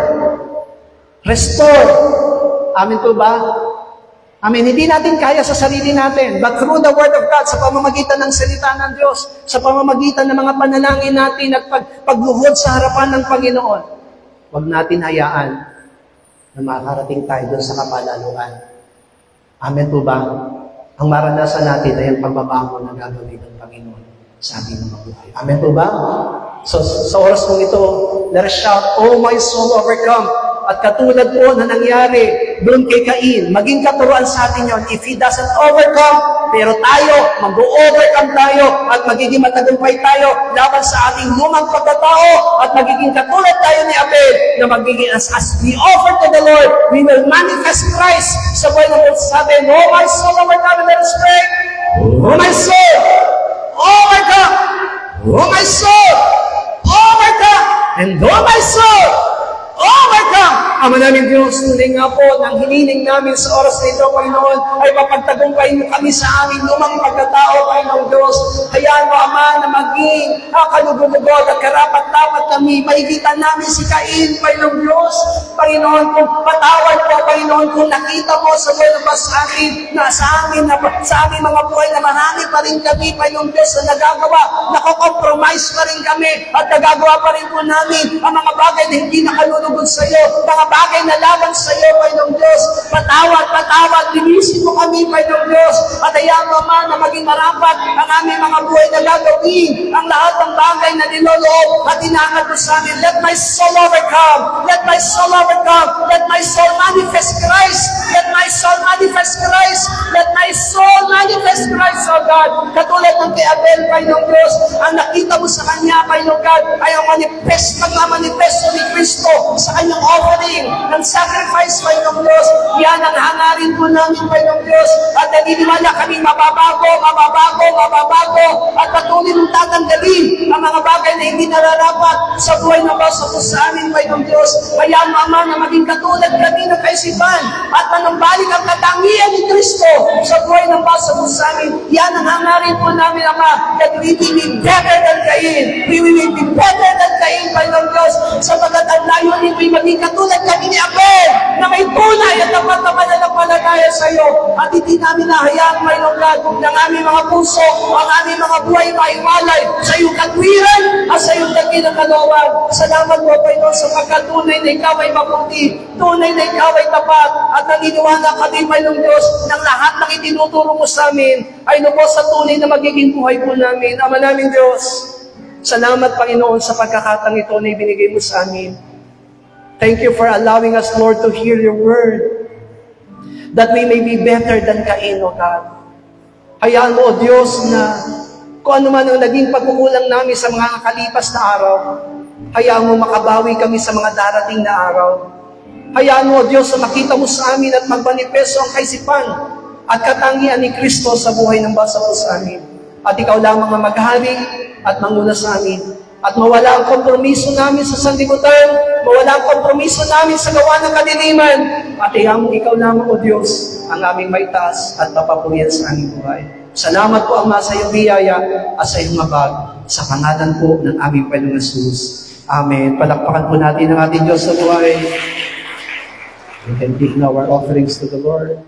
restore, amen po ba? Amen. Hindi natin kaya sa sarili natin, but through the Word of God, sa pamamagitan ng salita ng Diyos, sa pamamagitan ng mga panalangin natin at pagluhod sa harapan ng Panginoon, huwag natin hayaan na makarating tayo doon sa kapalaluan. Amen po ba? Ang maranasan natin ay ang pagbabago na gagawin ng Panginoon sa ating mga buhay. Amen po ba? So, sa oras mong ito, let us shout, "Oh my soul, overcome." At katulad po na nangyari doon kay Cain, maging katuruan sa atin yon. If he doesn't overcome, pero tayo, mag-overcome tayo at magiging matagumpay tayo laban sa ating lumang pagkatao at magiging katulad tayo ni Abel na magiging as we offer to the Lord, we will manifest Christ sa buhay ng Lord sa atin. Oh my soul, overcome, and let us pray. Oh my soul, overcome. Oh my soul, overcome! And oh my soul, overcome! Ama namin Diyos, tunay nga po, ang hiniling namin sa oras na ito, Panginoon, ay mapagtagumpayin mo kami sa aming lumang pagkatao, Panginoong Diyos. Hayaan mo, Ama, na maging kalugod-lugod at karapat-dapat kami. Maigitan namin si Cain, Panginoong Diyos. Panginoon, kung patawad po, Panginoon, kung nakita mo sa buhay na sa akin, na sa aming mga buhay na marami pa rin kami, Panginoong Diyos, na nagagawa, nako-compromise pa rin kami, at nagagawa pa rin po namin ang mga bagay na hindi nakalulugod sa iyo, mga bagay na laban sa iyo, Panginoong Diyos. Patawad, linisin mo kami, Panginoong Diyos, at hayaan mo, Ama, na maging marapat ang aming mga buhay na gagawin, ang lahat ng bagay na niloloob at inaangat mo sa amin. Let my soul overcome. Let my soul overcome. Let my soul manifest Christ. Let my soul manifest Christ. Let my soul manifest Christ, oh God. Katulad ng kay Abel, Panginoong Diyos, ang nakita mo sa kanya, Panginoong God, ay ang magmamanifesto ni Kristo sa kanyang offering ng sacrifice, Panginoong Diyos. Yan ang hangarin po namin, Panginoong Diyos, at naniniwala kami mababago, at patuloy mong tatanggalin ang mga bagay na hindi nararapat sa buhay ng bawat sa amin, Panginoong Diyos. Hayaan mo, Ama, na maging katulad kami ng kaisipan at manumbalik ang katangian ni Kristo sa buhay ng bawat sa amin. Yan ang hangarin po namin, Ama, that we will be better than Cain. We will be better than Cain, Panginoong Diyos, sapagkat ang layunin mo'y maging katulad kami ni Abel, na may tunay at tapat na pananampalataya sa iyo. At hindi namin nahayaan, Panginoong God, ng aming mga puso, ang aming mga buhay maiwalay sa iyong katwiran at sa iyong dakilang kalooban. Salamat po, Panginoon, sa pagkatunay na ikaw ay mabuti, tunay na ikaw ay tapat, at naniniwala kami, Panginoong Diyos, ng lahat ng itinuturo mo sa amin ay lubos sa tunay na magiging buhay po namin. Ama namin Diyos, salamat, Panginoon, sa pagkakataong ito na ibinigay mo sa amin. Thank you for allowing us, Lord, to hear your word, that we may be better than Cain, O God. Hayaan mo, O Diyos, na kung ano man ang naging pagkukulang namin sa mga nakalipas na araw, hayaan mo makabawi kami sa mga darating na araw. Hayaan mo, O Diyos, na makita mo sa amin at magmanipesto ang kaisipan at katangian ni Kristo sa buhay ng bawat sa amin. At ikaw lamang ang maghari at manguna sa amin. At mawala ang kompromiso namin sa sanlibutan, mawala ang kompromiso namin sa gawa ng kadiliman. At ikaw lamang, O Diyos, ang aming maitaas at papapurihan sa aming buhay. Salamat po, Ama, sa iyong biyaya at sa iyong mabag. Sa pangalan po ng aming Panginoong Jesus. Amen. Palakpakan po natin ang ating Diyos sa buhay. We can give now our offerings to the Lord.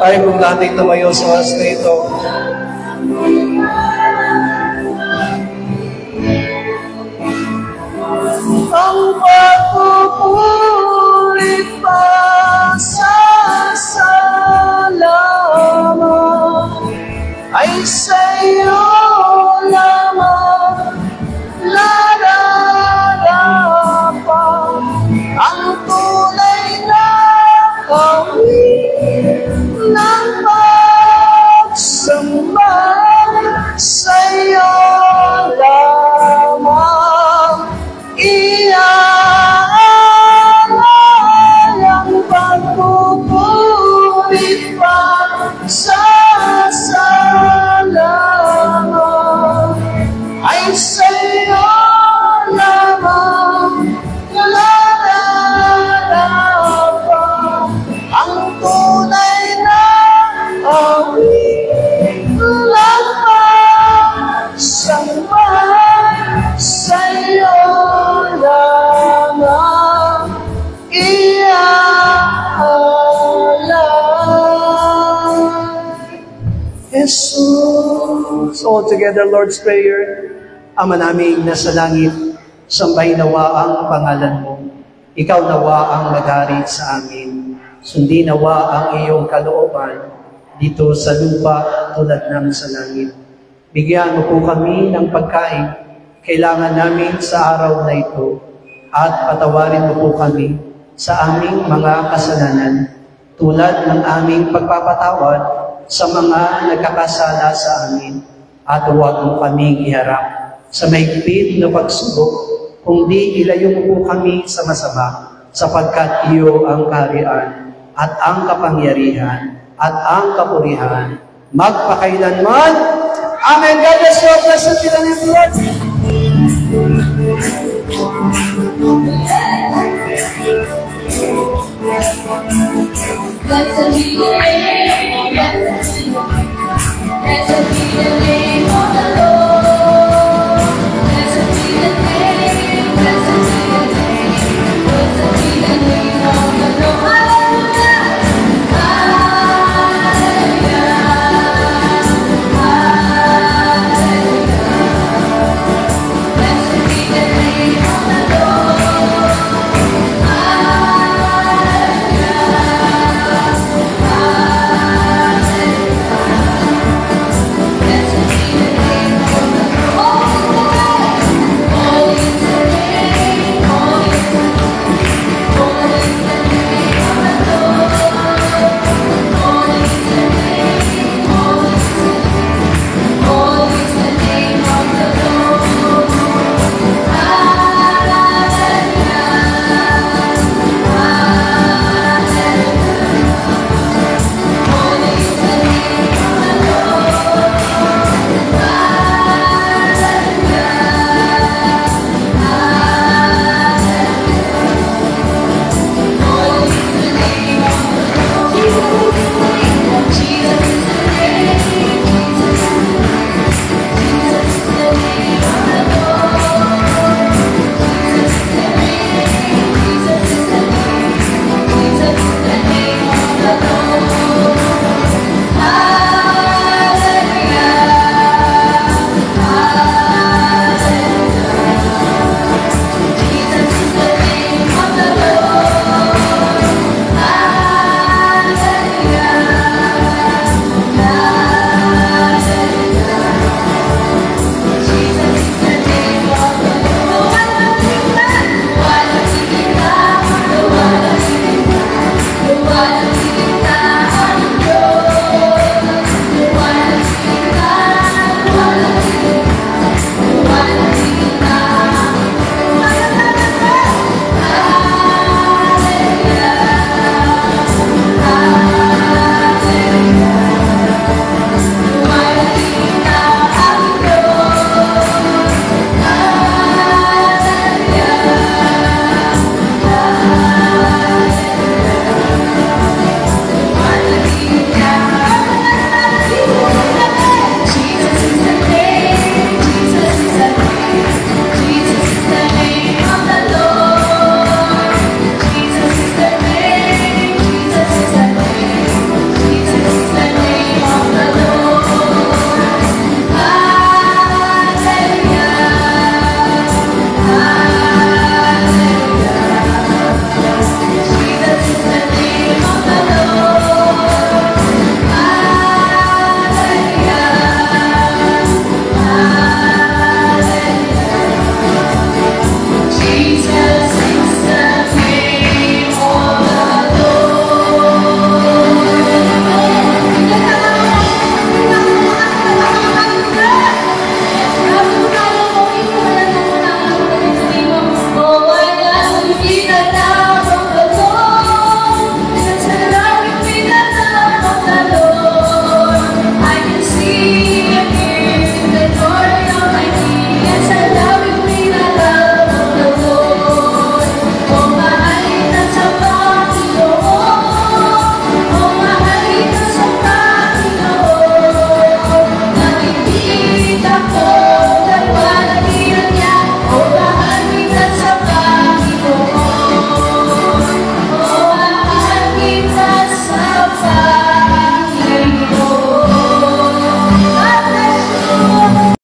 Tayo kung natin tumayo sa oras na ito. Ang pagpupulit pa sa salamat ay sa iyo lamang nararapat ang tunay na kawin ng pagsamba sa iyo lamang. Jesus. All together, Lord's Prayer. Ama naming nasa langit, sambahin nawa ang pangalan mo. Ikaw nawa ang maghari sa amin. Sundin nawa ang iyong kalooban dito sa lupa tulad ng sa langit. Bigyan mo po kami ng pagkain kailangan namin sa araw na ito at patawarin mo po kami sa aming mga kasalanan tulad ng aming pagpapatawad sa mga nagkakasala sa amin at huwag mo kaming iharap sa mahigpit na pagsubok, kundi ilayo mo po kami sa masama sapagkat iyo ang kaharian at ang kapangyarihan at ang kapurihan magpakailanman. Amen. God bless you. Blessed be the name of the Lord. Blessed be the name, blessed be the name, blessed